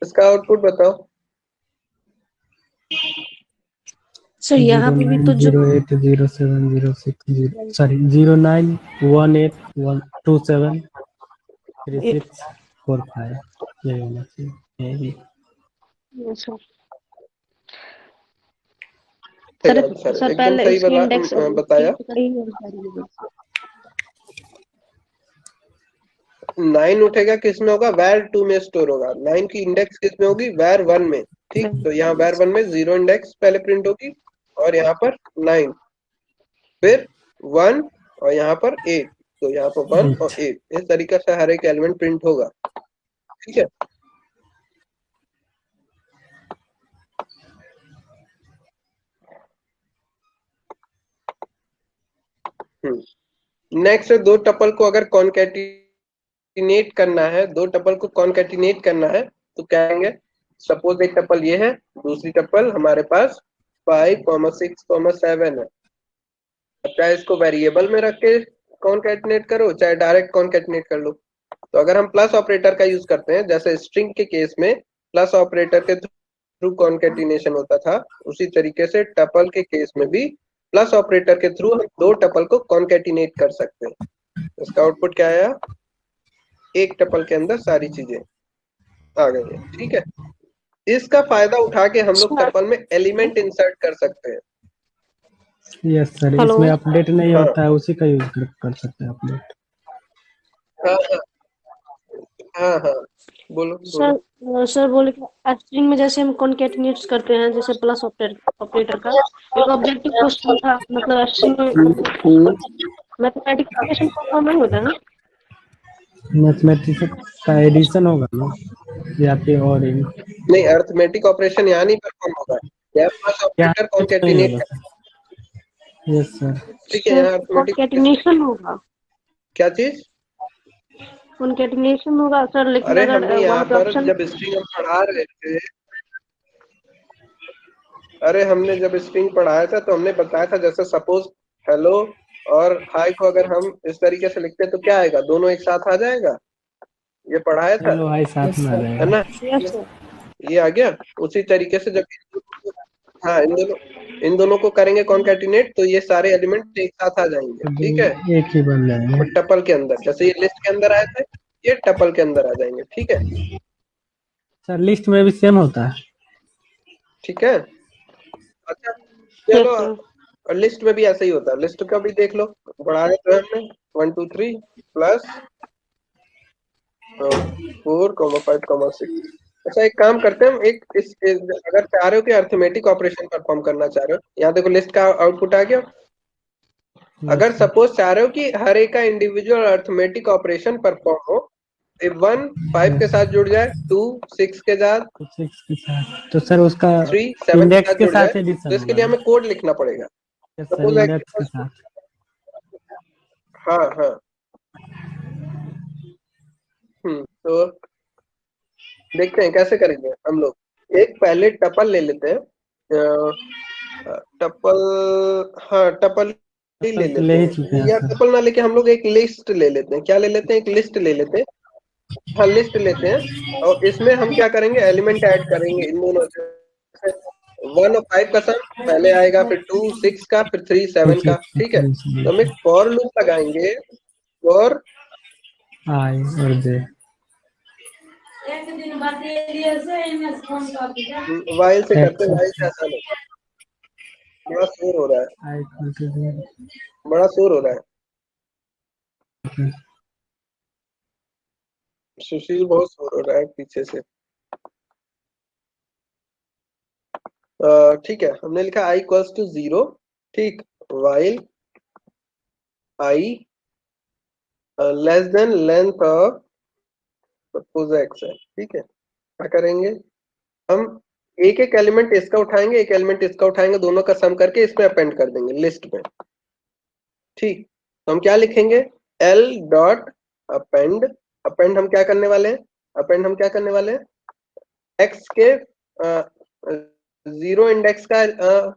इसका आउटपुट बताओ। सर यहाँ पे भी तो जो 09080706 sorry 0918273645 ये होना चाहिए ये भी। Yes sir. सही सर आंसर है, सर एकदम पहले सही इसकी इंडेक्स बताया। 9 उठेगा किस में होगा, var2 में स्टोर होगा। 9 की इंडेक्स किस में होगी, var1 में, ठीक। तो यहाँ var1 में 0 इंडेक्स पहले प्रिंट होगी और यहाँ पर 9, फिर 1 और यहाँ पर 8, तो यहाँ पर 1 और 8 इस तरीके से हर एक एलिमेंट प्रिंट होगा, ठीक है। नेक्स्ट, दो टपल को अगर कॉन्कैटिनेट करना है, दो टपल को कॉन्कैटिनेट करना है तो क्या करेंगे। सपोज एक टपल ये है, दूसरी टपल हमारे पास 5, 6, 7 है। चाहे इसको वेरिएबल में रख के कॉन्कैटिनेट करो, चाहे डायरेक्ट कॉन्कैटिनेट कर लो। तो अगर हम प्लस ऑपरेटर का यूज करते हैं, जैसे स्ट्रिंग के केस में प्लस ऑपरेटर के थ्रू कॉन्कैटिनेशन होता था, उसी तरीके से टपल के केस में भी प्लस ऑपरेटर के थ्रू हम दो टपल को कॉन्कैटिनेट कर सकते हैं। इसका आउटपुट क्या आया, एक टपल के अंदर सारी चीजें आ गई है, ठीक है। इसका फायदा उठा के हम लोग टपल में एलिमेंट इंसर्ट कर सकते हैं। Yes sir, hello. इसमें अपडेट नहीं हाँ होता है, उसी का यूज कर सकते हैं अपडेट। हाँ हाँ हाँ, बोलो बोलो। सर बोले कि स्ट्रिंग में जैसे हम कॉन्कैटिनेट करते हैं, जैसे प्लस ऑपरेटर का एक ऑब्जेक्टिव क्वेश्चन था, मतलब स्ट्रिंग में मैथमेटिक्स ऑपरेशन परफॉर्म नहीं होता है ना। मैथमेटिक्स का एडिशन होगा ना, या फिर और नहीं, अर्थमेटिक ऑपरेशन यहाँ नहीं परफॉर्म होगा, यहाँ प्लस क्या ऑपरेटर नहीं कॉन्कैटिनेट, होगा सर। यस सर, ठीक है। यहाँ अर्थमेटिक कॉन्कैटिनेशन होगा, क्या चीज, कॉन्कैटिनेशन होगा सर, लेकिन अरे अगर हमने यहाँ वहाँ पे पर ऑप्शन जब स्ट्रिंग हम पढ़ा रहे थे, अरे हमने जब स्ट्रिंग पढ़ाया था तो हमने बताया था, जैसे सपोज हेलो और हाय को अगर हम इस तरीके से लिखते हैं तो क्या आएगा, दोनों एक साथ आ जाएगा, ये पढ़ाया था, चलो भाई साथ में आ है जाएगा। ना। ये आ गया। उसी तरीके से जब हाँ इन दोनों को करेंगे कॉन्कैटिनेट तो ये सारे एलिमेंट एक साथ आ जाएंगे, तो ठीक है। एक ही बन जाएंगे टपल के अंदर, जैसे ये लिस्ट के अंदर आए थे, ये टपल के अंदर आ जाएंगे, ठीक है। सर। लिस्ट में भी सेम होता है। ठीक है, अच्छा चलो, और लिस्ट में भी ऐसा ही होता है, लिस्ट का भी देख लो, बढ़ाया तो हमने 1 2 3 प्लस 4, 5, 6। अच्छा एक काम करते हैं, अगर चाह रहे हो कि अर्थमेटिक ऑपरेशन परफॉर्म करना चाह रहे हो, यहाँ देखो लिस्ट का आउटपुट आ गया। अगर सपोज चाह रहे हो कि हर एक का इंडिविजुअल अर्थमेटिक ऑपरेशन परफॉर्म हो, 1 5 के साथ जुड़ जाए, 2 6 के साथ, 6 के साथ, तो सर उसका 3 7 के इंडेक्स साथ के जुड़ जाए, साथ तो एडिशन इसके होगा लिए ना। हमें कोड लिखना पड़ेगा। सर सपोज इंडेक्स के साथ। हाँ हाँ। तो देखते हैं कैसे करेंगे हम लोग। एक पहले टपल ले लेते हैं, टपल, हाँ टपल ही ले तो ले लेते ही हैं, चुके हैं या सर। टपल ना लेके हम लोग एक लिस्ट ले लेते हैं। क्या ले लेते हैं? एक लिस्ट ले लेते हैं। हाँ लिस्ट लेते हैं, और इसमें हम क्या करेंगे, एलिमेंट ऐड करेंगे इन दोनों से। 1 और 5 का सम पहले आएगा, फिर 2 6 का, फिर 3 7 का। ठीक है, तो हम एक फॉर लूप लगाएंगे फॉर आई और जे। वाइल से करते हैं, एक्स वाइल से आसान है। बड़ा शोर हो रहा है, आई इक्वल टू बड़ा शोर हो रहा है। सुशील, बहुत शोर हो रहा है पीछे से। ठीक है, हमने लिखा i इक्वल्स टू 0। ठीक, while i less than length of suppose x है। ठीक है, क्या करेंगे हम, एक एक एलिमेंट इसका उठाएंगे, एक एलिमेंट इसका उठाएंगे, दोनों का सम करके इसमें अपेंड कर देंगे लिस्ट में। ठीक, तो हम क्या लिखेंगे, l डॉट अपेंड। अपेंड हम क्या करने वाले हैं, अपेंड हम क्या करने वाले हैं, x के जीरो इंडेक्स का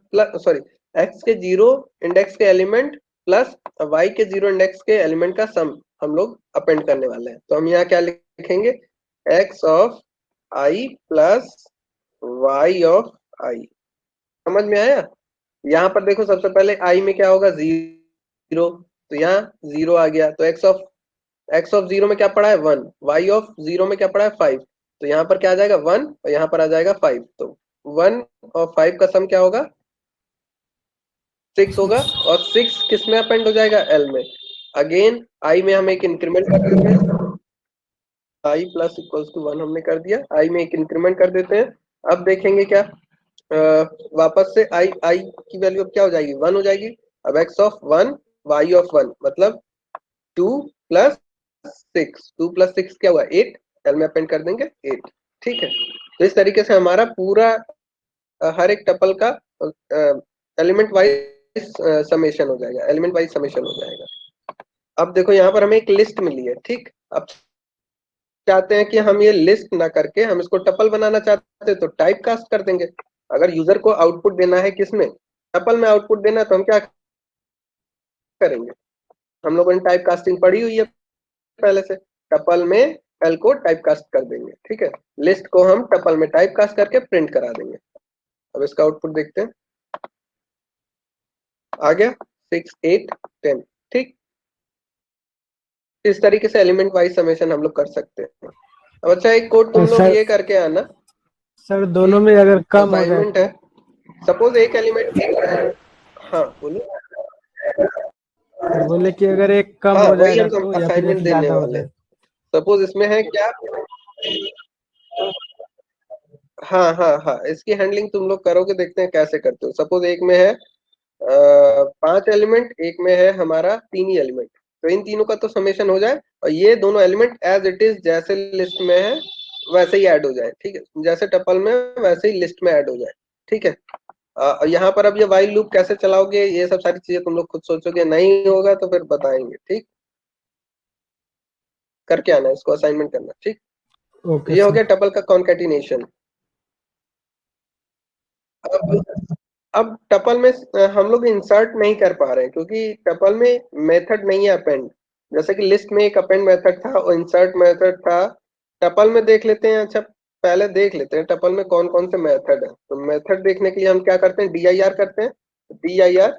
प्लस, सॉरी, x के जीरो इंडेक्स के एलिमेंट प्लस y के जीरो इंडेक्स के एलिमेंट का सम हम लोग अपेंड करने वाले हैं। तो हम यहाँ क्या लिखेंगे, x of i plus y of i। समझ में आया? यहाँ पर देखो, सबसे पहले i में क्या होगा, 0, तो यहाँ 0 आ गया। तो x ऑफ 0 में क्या पड़ा है, 1। y ऑफ 0 में क्या पड़ा है, 5। तो यहाँ पर क्या आ जाएगा, 1, और यहाँ पर आ जाएगा 5। तो 1 और 5 का सम क्या होगा, 6 होगा। और 6 किस में अपेंड हो जाएगा, l में। अगेन i में हम एक इंक्रीमेंट कर देते हैं, i प्लस इक्वल्स टू 1 हमने कर दिया, i में एक इंक्रीमेंट कर देते हैं। अब देखेंगे क्या, वापस से i की वैल्यू अब क्या हो जाएगी, 1 हो जाएगी। अब x ऑफ 1 y ऑफ 1 मतलब 2 प्लस 6, 2 प्लस 6 क्या हुआ, 8। एल में अपेंड कर देंगे 8। ठीक है, तो इस तरीके से हमारा पूरा हर एक टपल का एलिमेंट वाइज समेशन हो जाएगा, एलिमेंट वाइज समेशन हो जाएगा। अब देखो यहाँ पर हमें एक लिस्ट मिली है। ठीक, अब चाहते हैं कि हम ये लिस्ट ना करके हम इसको टपल बनाना चाहते हैं, तो टाइप कास्ट कर देंगे। अगर यूजर को आउटपुट देना है किसमें, टपल में आउटपुट देना है, तो हम क्या करेंगे, हम लोगों ने टाइप कास्टिंग पढ़ी हुई है पहले से, टपल में एल को टाइप कास्ट कर देंगे। ठीक है, लिस्ट को हम टपल में टाइप कास्ट करके प्रिंट करा देंगे। अब इसका आउटपुट देखते हैं, आ गया 6 8 10। ठीक, इस तरीके से एलिमेंट वाइज समेशन हम लोग कर सकते हैं। अब अच्छा, एक कोड तुम लोग सर ये करके आना, सर दोनों में अगर कम हो जाए असाइनमेंट है। सपोज एक एलिमेंट, हाँ बोलो। सर, बोले कि अगर एक कम हाँ हो वही जाएगा हम तो, या फिर एक असाइनमेंट देने ज्यादा हो वाले। जाए। सपोज इसमें है क्या, हाँ हाँ हाँ, इसकी हैंडलिंग तुम लोग करोगे, देखते हैं कैसे करते हो। सपोज एक में है 5 एलिमेंट, एक में है हमारा 3 ही एलिमेंट, तो इन तीनों का तो समेशन हो जाए, और ये दोनों एलिमेंट एज इट इज जैसे लिस्ट में है वैसे ही ऐड हो जाए। ठीक है, जैसे टपल में वैसे ही लिस्ट में ऐड हो जाए। ठीक है, यहाँ पर अब ये वाइल लूप कैसे चलाओगे, ये सब सारी चीजें तुम लोग खुद सोचोगे, नहीं होगा तो फिर बताएंगे। ठीक, करके आना, इसको असाइनमेंट करना। ठीक, तो ओके ये हो सर। गया टपल का कॉन्केटिनेशन। अब टपल में हम लोग इंसर्ट नहीं कर पा रहे हैं, क्योंकि टपल में मेथड नहीं है अपेंड। जैसे कि लिस्ट में एक अपेंड मेथड था और इंसर्ट मेथड था, टपल में देख लेते हैं। अच्छा, पहले देख लेते हैं टपल में कौन कौन से मेथड है। तो मेथड देखने के लिए हम क्या करते हैं, dir करते हैं। dir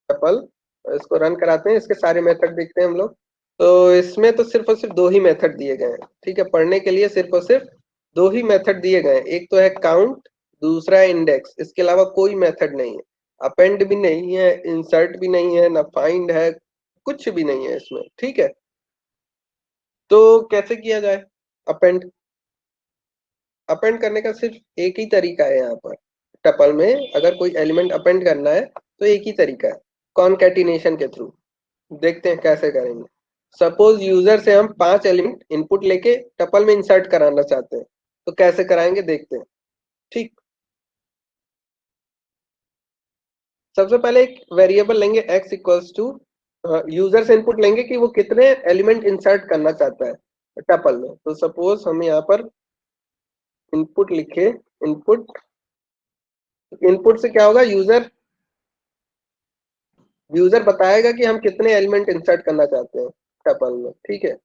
टपल, इसको रन कराते हैं, इसके सारे मेथड देखते हैं हम लोग। तो इसमें तो सिर्फ और सिर्फ 2 ही मेथड दिए गए हैं। ठीक है, पढ़ने के लिए सिर्फ और सिर्फ 2 ही मेथड दिए गए हैं, एक तो है काउंट, दूसरा है इंडेक्स। इसके अलावा कोई मेथड नहीं है, अपेंड भी नहीं है, इंसर्ट भी नहीं है, ना फाइंड है, कुछ भी नहीं है इसमें। ठीक है, तो कैसे किया जाए अपेंड, अपेंड करने का सिर्फ एक ही तरीका है। यहाँ पर टपल में अगर कोई एलिमेंट अपेंड करना है तो एक ही तरीका है, कॉन्कैटिनेशन के थ्रू। देखते हैं कैसे करेंगे। सपोज यूजर से हम 5 एलिमेंट इनपुट लेके टपल में इंसर्ट कराना चाहते हैं, तो कैसे कराएंगे देखते हैं। ठीक, सबसे पहले एक वेरिएबल लेंगे x इक्वल्स टू यूजर से इनपुट लेंगे कि वो कितने एलिमेंट इंसर्ट करना चाहता है टपल में। तो सपोज हम यहाँ पर इनपुट लिखे, इनपुट, इनपुट से क्या होगा, यूजर बताएगा कि हम कितने एलिमेंट इंसर्ट करना चाहते हैं टपल में। ठीक है,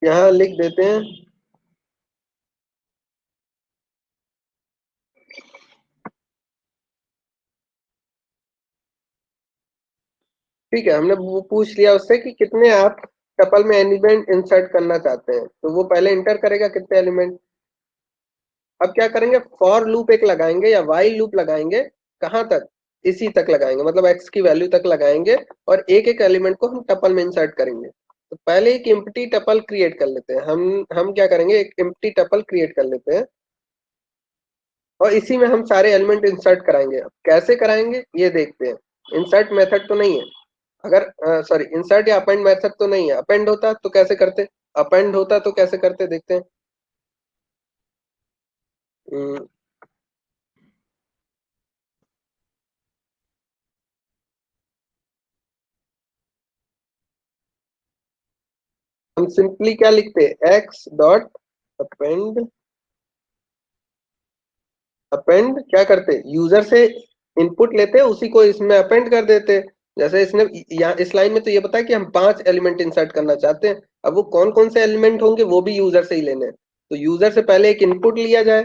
यहाँ लिख देते हैं ठीक है, हमने वो पूछ लिया उससे कि कितने आप टपल में एलिमेंट इंसर्ट करना चाहते हैं, तो वो पहले इंटर करेगा कितने एलिमेंट। अब क्या करेंगे, फॉर लूप एक लगाएंगे या वाइल लूप लगाएंगे, कहाँ तक, इसी तक लगाएंगे, मतलब x की वैल्यू तक लगाएंगे और एक एक एलिमेंट को हम टपल में इंसर्ट करेंगे। तो पहले एक एम्प्टी टपल क्रिएट कर लेते हैं, हम क्या करेंगे, एक एम्प्टी टपल क्रिएट कर लेते हैं और इसी में हम सारे एलिमेंट इंसर्ट कराएंगे। अब कैसे कराएंगे ये देखते हैं। इंसर्ट मेथड तो नहीं है, अगर सॉरी इंसर्ट या अपेंड मेथड तो नहीं है, अपेंड होता तो कैसे करते, अपेंड होता तो कैसे करते देखते हैं। हम्म, हम सिंपली क्या लिखते हैं, एक्स डॉट अपेंड, अपेंड क्या करते, यूजर से इनपुट लेते उसी को इसमें अपेंड कर देते। जैसे इसने यहाँ इस लाइन में तो ये पता है कि हम 5 एलिमेंट इंसर्ट करना चाहते हैं, अब वो कौन कौन से एलिमेंट होंगे वो भी यूजर से ही लेने हैं। तो यूजर से पहले एक इनपुट लिया जाए,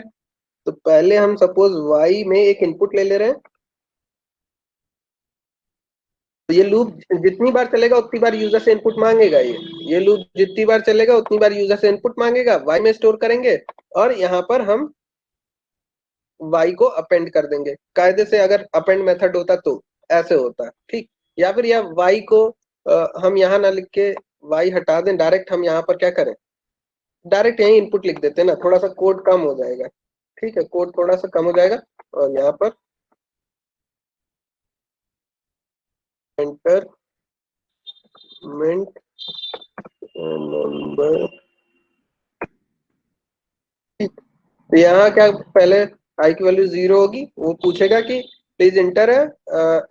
तो पहले हम सपोज y में एक इनपुट ले रहे हैं, तो ये लूप जितनी बार चलेगा उतनी बार यूजर से इनपुट मांगेगा। ये लूप जितनी बार चलेगा उतनी बार यूजर से इनपुट मांगेगा, y में स्टोर करेंगे और यहाँ पर हम y को अपेंड कर देंगे। कायदे से अगर अपेंड मेथड होता तो ऐसे होता, ठीक। या फिर या y को हम यहाँ ना लिख के y हटा दें, डायरेक्ट हम यहाँ पर क्या करें, डायरेक्ट यही इनपुट लिख देते हैं ना, थोड़ा सा कोड कम हो जाएगा। ठीक है, कोड थोड़ा सा कम हो जाएगा और यहाँ पर एंटर नंबर, तो यहाँ क्या, पहले आई की वैल्यू 0 होगी, वो पूछेगा कि please inter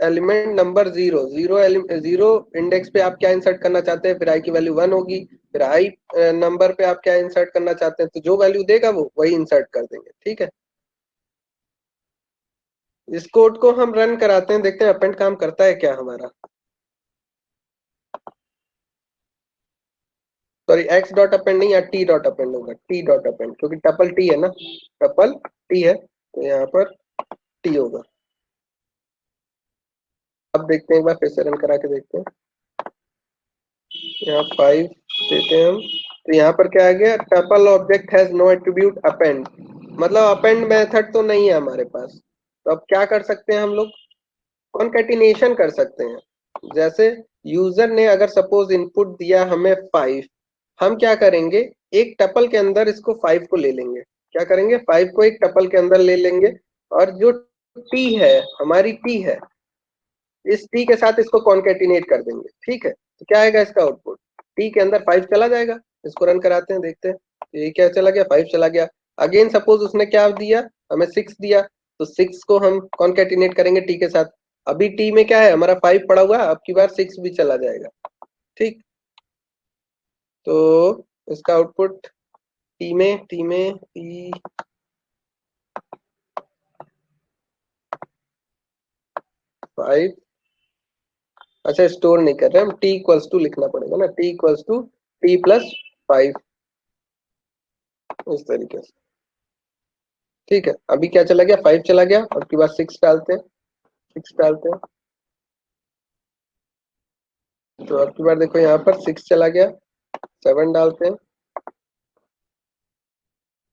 element number 0, 0 index पे आप क्या इंसर्ट करना चाहते हैं, फिर आई की वैल्यू 1 होगी, फिर आई नंबर पे आप क्या इंसर्ट करना चाहते हैं, तो जो वैल्यू देगा वो वही इंसर्ट कर देंगे। ठीक है, इस कोड को हम रन कराते हैं, देखते हैं अपेंड काम करता है क्या हमारा। सॉरी, एक्स डॉट अपेंड नहीं, या टी डॉट अपेंड होगा, टी डॉट अपेंड, क्योंकि टपल टी है ना, टपल टी है तो यहाँ पर टी होगा। अब देखते हैं, एक बार फिर से रन करा के देखते हैं, यहाँ 5 देते हैं हम, तो यहाँ पर क्या आ गया, tuple object has no attribute append, मतलब अपेंड मेथड तो नहीं है हमारे पास। तो अब क्या कर सकते हैं हम लोग, कॉन्कैटिनेशन कर सकते हैं। जैसे यूजर ने अगर सपोज इनपुट दिया हमें 5, हम क्या करेंगे, एक टपल के अंदर इसको 5 को ले लेंगे, क्या करेंगे, 5 को एक टपल के अंदर ले लेंगे और जो टी है, हमारी टी है, इस टी के साथ इसको कॉन्कैटिनेट कर देंगे। ठीक है, तो क्या आएगा इसका आउटपुट, टी के अंदर 5 चला जाएगा। इसको रन कराते हैं, देखते हैं, ये क्या चला गया, 5 चला गया। अगेन सपोज उसने क्या दिया, हमें 6 दिया, तो 6 को हम कॉन्कैटिनेट करेंगे टी के साथ। अभी टी में क्या है, हमारा 5 पड़ा हुआ है, अब की बार 6 भी चला जाएगा। ठीक, तो इसका आउटपुट टी 5, अच्छा स्टोर नहीं कर रहे हम, टी इक्वल्स टू लिखना पड़ेगा ना, t equals to t plus 5, इस तरीके से। ठीक है, अभी क्या चला गया, 5 चला गया, और की बार 6 डालते हैं, 6 डालते हैं, तो अब की बार देखो यहाँ पर 6 चला गया, 7 डालते हैं,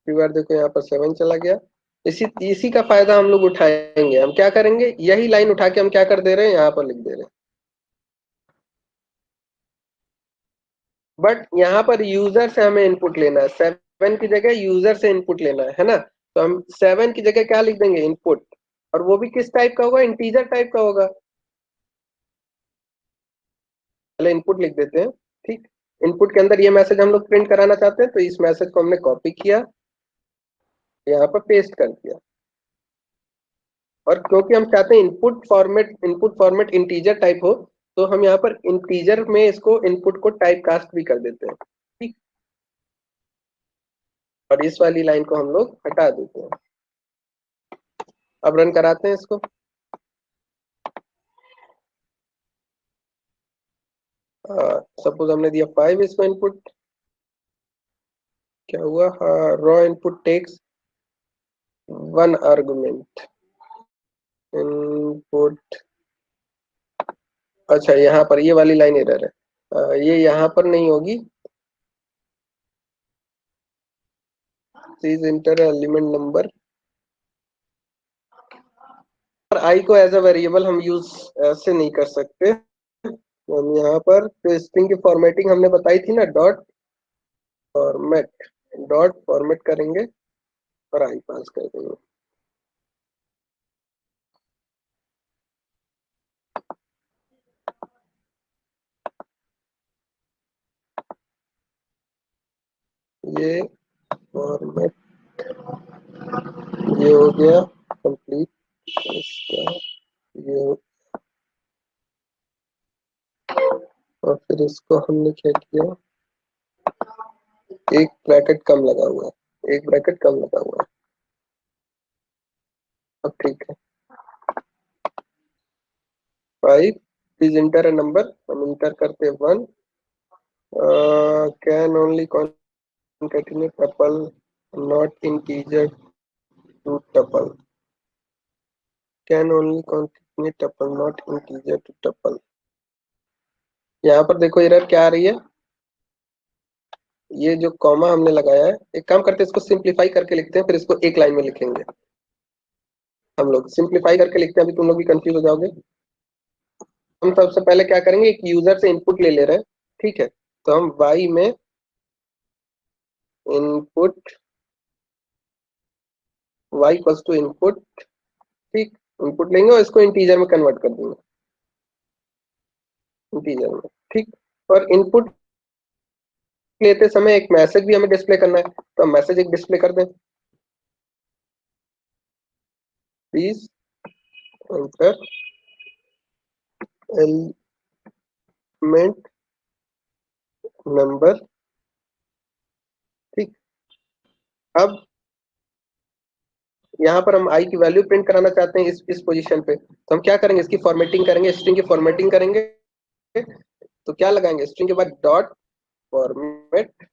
की बार देखो यहाँ पर 7 चला गया। इसी का फायदा हम लोग उठाएंगे। हम क्या करेंगे, यही लाइन उठा के हम क्या कर दे रहे हैं, यहाँ पर लिख दे रहे हैं, बट यहाँ पर यूजर से हमें इनपुट लेना है, 7 की जगह यूजर से इनपुट लेना है ना, तो हम 7 की जगह क्या लिख देंगे, इनपुट, और वो भी किस टाइप का होगा, इंटीजर टाइप का होगा। पहले इनपुट लिख देते हैं, ठीक। इनपुट के अंदर ये मैसेज हम लोग प्रिंट कराना चाहते हैं, तो इस मैसेज को हमने कॉपी किया, यहाँ पर पेस्ट कर दिया। और क्योंकि हम चाहते हैं इनपुट फॉर्मेट इंटीजर टाइप हो, तो हम यहाँ पर इंटीजर में इसको इनपुट को टाइप कास्ट भी कर देते हैं, ठीक। और इस वाली लाइन को हम लोग हटा देते हैं। अब रन कराते हैं इसको। सपोज हमने दिया 5 इसको इनपुट, क्या हुआ, raw input takes 1 argument input. अच्छा, यहाँ पर ये वाली लाइन एरर है, ये यहाँ पर नहीं होगी। Please enter element number. पर आई को एज अ वेरिएबल हम यूज ऐसे नहीं कर सकते। हम यहाँ पर जो स्ट्रिंग की फॉर्मेटिंग हमने बताई थी ना, डॉट फॉर्मेट करेंगे और आई पास कर देंगे। ये फॉर्मेट, ये हो गया कंप्लीट। इसका ये और फिर इसको हमने क्या किया, एक ब्रैकेट कम लगा हुआ है, एक ब्रैकेट कम लगा हुआ है। अब ठीक है। 5 प्लीज इंटर अ नंबर, हम इंटर करते 1। Can only concatenate tuple not integer to tuple, can only concatenate tuple not integer to tuple। यहाँ पर देखो एरर क्या आ रही है, ये जो कॉमा हमने लगाया है, एक काम करते हैं इसको सिंप्लीफाई करके लिखते हैं, फिर इसको एक लाइन में लिखेंगे। हम लोग सिंप्लीफाई करके लिखते हैं, अभी तुम लोग भी कंफ्यूज हो जाओगे। हम सबसे पहले क्या करेंगे, एक यूजर से इनपुट ले रहे हैं, ठीक है। तो हम y में input, y equals to input, ठीक, इनपुट लेंगे और इसको इंटीजर में कन्वर्ट कर देंगे, इंटीजर में, ठीक। और इनपुट लेते समय एक मैसेज भी हमें डिस्प्ले करना है, तो हम मैसेज एक डिस्प्ले कर दें, प्लीज एंटर एलिमेंट नंबर, ठीक। अब यहाँ पर हम आई की वैल्यू प्रिंट कराना चाहते हैं इस पोजीशन पे, तो हम क्या करेंगे, इसकी फॉर्मेटिंग करेंगे, स्ट्रिंग की फॉर्मेटिंग करेंगे। तो क्या लगाएंगे, स्ट्रिंग के बाद डॉट फॉर्मेट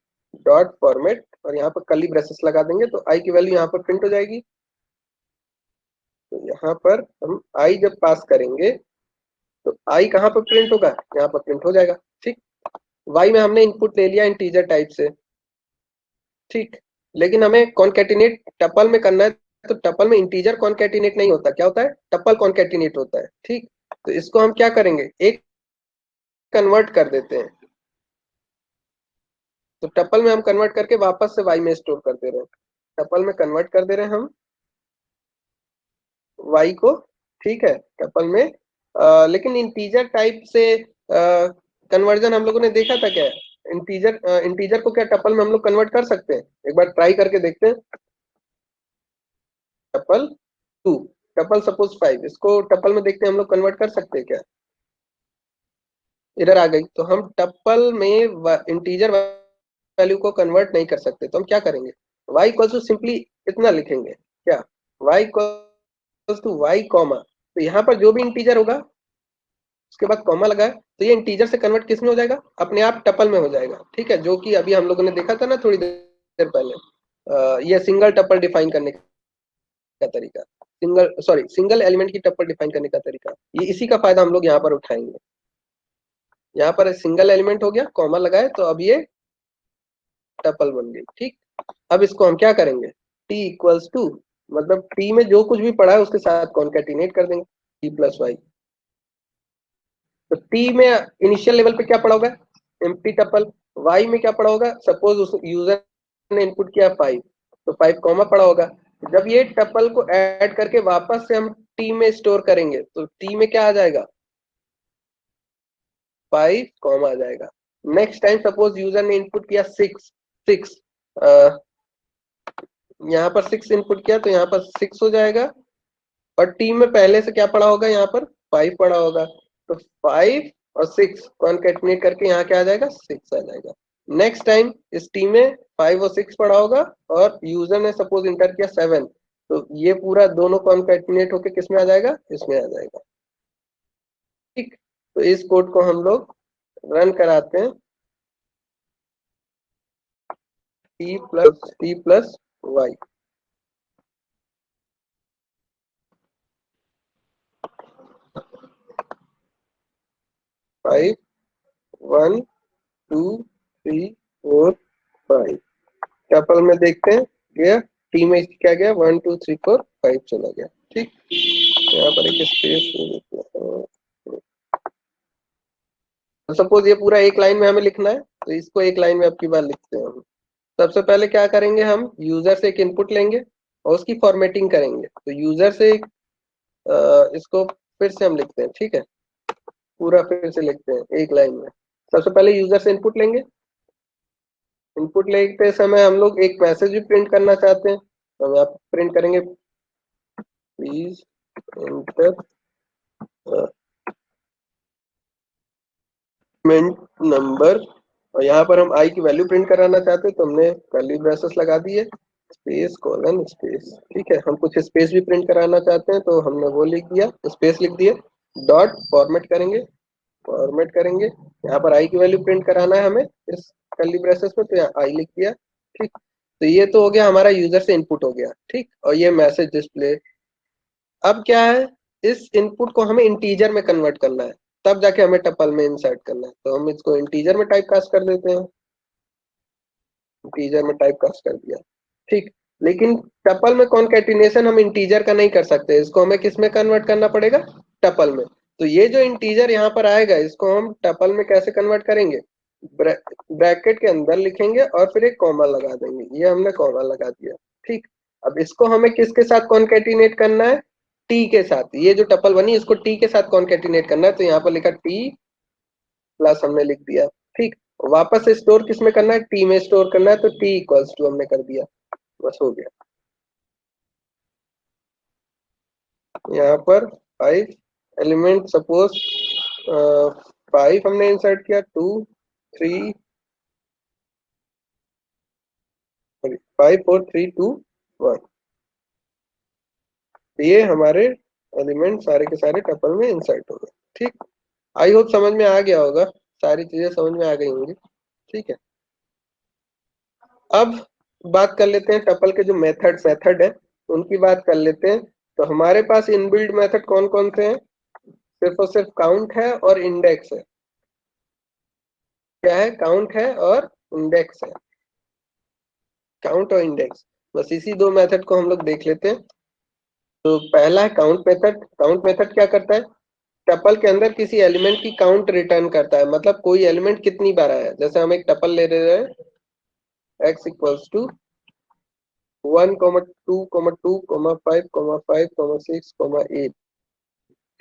और यहाँ पर कर्ली ब्रेसेस लगा देंगे, तो आई की वैल्यू यहाँ पर प्रिंट हो जाएगी। तो यहाँ पर हम आई जब पास करेंगे तो आई कहाँ पर प्रिंट होगा, यहाँ पर प्रिंट हो जाएगा, ठीक। वाई में हमने इनपुट ले लिया इंटीजर टाइप से, ठीक। लेकिन हमें कॉन्केटिनेट टपल में करना है, तो टपल में इंटीजर कॉन्केटिनेट नहीं होता, क्या होता है, टपल कॉन्केटिनेट होता है, ठीक। तो इसको हम क्या करेंगे, एक कन्वर्ट कर देते हैं। तो टपल में हम कन्वर्ट करके वापस से वाई में स्टोर कर दे रहे हैं, टपल में कन्वर्ट कर दे रहे हैं हम वाई को, ठीक है, टपल में। लेकिन इंटीजर टाइप से कन्वर्जन हम लोगों ने देखा था क्या, इंटीजर को क्या टपल में हम लोग कन्वर्ट कर सकते हैं, एक बार ट्राई करके देखते हैं। टपल 2, टपल सपोज 5, इसको टपल में देखते हैं हम लोग कन्वर्ट कर सकते हैं क्या, इधर आ गई। तो हम टपल में इंटीजर वैल्यू को कन्वर्ट नहीं कर सकते, तो हम क्या करेंगे, y इक्वल टू सिंपली इतना लिखेंगे, क्या, y equal to y comma, तो यहाँ पर जो भी इंटीजर होगा उसके बाद कॉमा लगा है, तो ये इंटीजर से कन्वर्ट किस में हो जाएगा, अपने आप टपल में हो जाएगा, ठीक है। जो कि अभी हम लोगों ने देखा था ना थोड़ी देर पहले, ये सिंगल टपल डिफाइन करने का तरीका, सिंगल एलिमेंट की टपल डिफाइन करने का तरीका, ये इसी का फायदा हम लोग यहाँ पर उठाएंगे। यहाँ पर सिंगल एलिमेंट हो गया, कॉमा लगाए, तो अब ये टपल बन गई, ठीक। अब इसको हम क्या करेंगे, t इक्वल्स टू, मतलब t में जो कुछ भी पड़ा है उसके साथ कॉन्केटिनेट कर देंगे, t प्लस वाई। तो t में इनिशियल लेवल पे क्या पड़ा होगा, एम्प्टी टपल। y में क्या पड़ा होगा, सपोज उस यूजर ने इनपुट किया 5, तो 5 कॉमा पड़ा होगा। जब ये टपल को ऐड करके वापस से हम t में स्टोर करेंगे, तो t में क्या आ जाएगा, 5 कॉमा आ जाएगा। नेक्स्ट टाइम सपोज यूजर ने इनपुट किया 6, यहाँ पर 6 इनपुट किया, तो यहाँ पर 6 हो जाएगा, और टी में पहले से क्या पड़ा होगा, यहाँ पर 5 पड़ा होगा, तो 5 और 6 कॉन्केटिनेट करके यहाँ क्या आ जाएगा, 6 आ जाएगा। नेक्स्ट टाइम इस टी में 5 और 6 पड़ा होगा और यूजर ने सपोज इंटर किया 7, तो ये पूरा दोनों कॉन्केटिनेट होके किस में आ जाएगा, इसमें आ जाएगा। ठीक, तो इस कोड को हम लोग रन कराते हैं, t plus y। Five 1 2 3 4 5 tuple में देखते हैं गया, टी में क्या गया, 1 2 3 4 5 चला गया। ठीक, यहाँ पर एक स्पेस दे देते हैं। सपोज ये पूरा एक लाइन में हमें लिखना है, तो इसको एक लाइन में अब की बार लिखते हैं हम। सबसे पहले क्या करेंगे, हम यूजर से एक इनपुट लेंगे और उसकी फॉर्मेटिंग करेंगे। तो यूजर से इसको फिर से हम लिखते हैं, ठीक है, पूरा फिर से लिखते हैं एक लाइन में। सबसे पहले यूजर से इनपुट लेंगे, इनपुट लेते समय हम लोग एक मैसेज भी प्रिंट करना चाहते हैं, तो हम यहाँ प्रिंट करेंगे प्लीज एंटर नंबर, और यहाँ पर हम आई की वैल्यू प्रिंट कराना चाहते हैं, तो हमने कर्ली ब्रेसेस लगा दिए, स्पेस कोलन स्पेस। ठीक है, हम कुछ स्पेस भी प्रिंट कराना चाहते हैं, तो हमने वो लिख दिया, स्पेस लिख दिए, डॉट फॉर्मेट करेंगे, फॉर्मेट करेंगे, यहाँ पर आई की वैल्यू प्रिंट कराना है हमें इस कर्ली ब्रेसेस में, तो यहाँ आई लिख दिया। ठीक, तो ये तो हो गया हमारा यूजर से इनपुट हो गया। ठीक, और ये मैसेज डिस्प्ले। अब क्या है, इस इनपुट को हमें इंटीजर में कन्वर्ट करना है, तब जाके हमें टपल में इंसर्ट करना है, तो हम इसको इंटीजर में टाइप कास्ट कर देते हैं, इंटीजर में टाइप कास्ट कर दिया। ठीक, लेकिन टपल में कॉन्कैटिनेशन हम इंटीजर का नहीं कर सकते, इसको हमें किस में कन्वर्ट करना पड़ेगा, टपल में। तो ये जो इंटीजर यहाँ पर आएगा, इसको हम टपल में कैसे कन्वर्ट करेंगे, ब्रैकेट के अंदर लिखेंगे और फिर एक कॉमा लगा देंगे, ये हमने कॉमा लगा दिया। ठीक, अब इसको हमें किसके साथ कॉन्कैटिनेट करना है, टी के साथ। ये जो टपल बनी इसको टी के साथ कॉन्कैटिनेट करना है, तो यहाँ पर लिखा टी प्लस हमने लिख दिया। ठीक, वापस से स्टोर किस में करना है, टी में स्टोर करना है, तो टी इक्वल्स टू हमने कर दिया, बस हो गया। यहाँ पर 5 एलिमेंट सपोज 5 हमने इंसर्ट किया, 2 3 5 4 3 2 1, ये हमारे एलिमेंट सारे के सारे टपल में इंसर्ट हो गए। ठीक, आई होप समझ में आ गया होगा, सारी चीजें समझ में आ गई होंगी। ठीक है, अब बात कर लेते हैं टपल के जो मेथड है उनकी बात कर लेते हैं। तो हमारे पास इनबिल्ट मेथड कौन कौन से हैं, सिर्फ और सिर्फ काउंट है और इंडेक्स है। क्या है, काउंट है और इंडेक्स है, काउंट और इंडेक्स, बस इसी दो मेथड को हम लोग देख लेते हैं। तो पहला है काउंट मेथड। काउंट मेथड क्या करता है, टपल के अंदर किसी एलिमेंट की काउंट रिटर्न करता है, मतलब कोई एलिमेंट कितनी बार आया। जैसे हम एक टपल ले रहे हैं x इक्वल्स टू 1 2 2 5 5 6 8।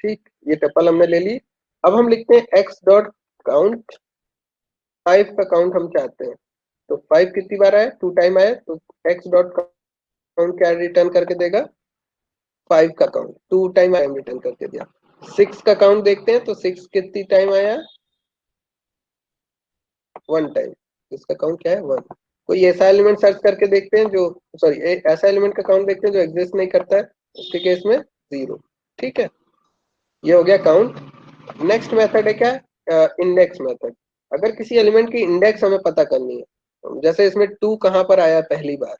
ठीक, ये टपल हमने ले ली। अब हम लिखते हैं x डॉट काउंट, 5 का काउंट हम चाहते हैं, तो 5 कितनी बार आया, 2 टाइम आया, तो x डॉट काउंट क्या रिटर्न करके देगा, 5 का काउंट 2 टाइम आया रिटर्न करके दिया। 6 का काउंट देखते हैं, तो 6 कितनी टाइम आया, 1 टाइम, इसका काउंट क्या है, 1। कोई ऐसा एलिमेंट सर्च करके देखते हैं जो, सॉरी ऐसा एलिमेंट का काउंट देखते हैं जो एग्जिस्ट नहीं करता है, उसके केस में 0। ठीक है, ये हो गया काउंट। नेक्स्ट मेथड है क्या, इंडेक्स मेथड। अगर किसी एलिमेंट की इंडेक्स हमें पता करनी है, जैसे इसमें 2 कहाँ पर आया पहली बार,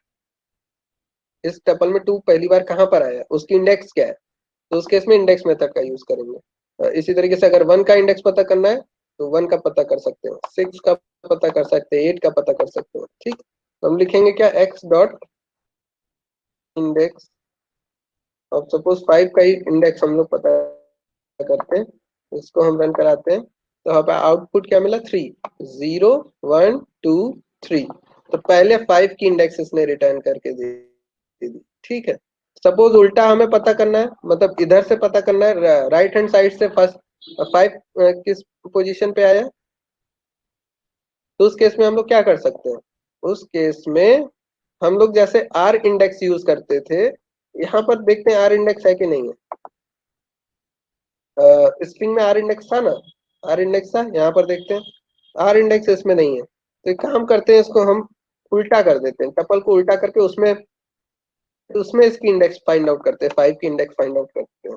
इस टपल में 2 पहली बार कहाँ पर आया, उसकी इंडेक्स क्या है, तो उस केस में इंडेक्स मेथड का यूज करेंगे। इसी तरीके से अगर 1 का इंडेक्स पता करना है, तो 1 का पता कर सकते हो, 6 का पता कर सकते हैं, 8 का पता कर सकते हो। ठीक, तो हम लिखेंगे क्या, x डॉट इंडेक्स। अब सपोज 5 का ही इंडेक्स हम लोग पता करते हैं, इसको हम रन कराते हैं, तो यहाँ पे आउटपुट क्या मिला, 3 0 1 2 3। तो पहले 5 की इंडेक्स इसने रिटर्न करके दे दी। ठीक है, सपोज उल्टा हमें पता करना है, मतलब इधर से पता करना है, राइट हैंड साइड से फर्स्ट 5 किस पोजीशन पे आया, तो उस केस में हम लोग क्या कर सकते हैं, उस केस में हम लोग जैसे आर इंडेक्स यूज करते थे, यहाँ पर देखते हैं आर इंडेक्स है कि नहीं है। स्ट्रिंग में आर इंडेक्स था ना, आर इंडेक्स था, यहाँ पर देखते हैं आर इंडेक्स इसमें नहीं है, तो एक काम करते हैं, इसको हम उल्टा कर देते हैं, टपल को उल्टा करके उसमें उसमें इसकी इंडेक्स फाइंड आउट करते हैं, 5 की इंडेक्स फाइंड आउट करते हैं।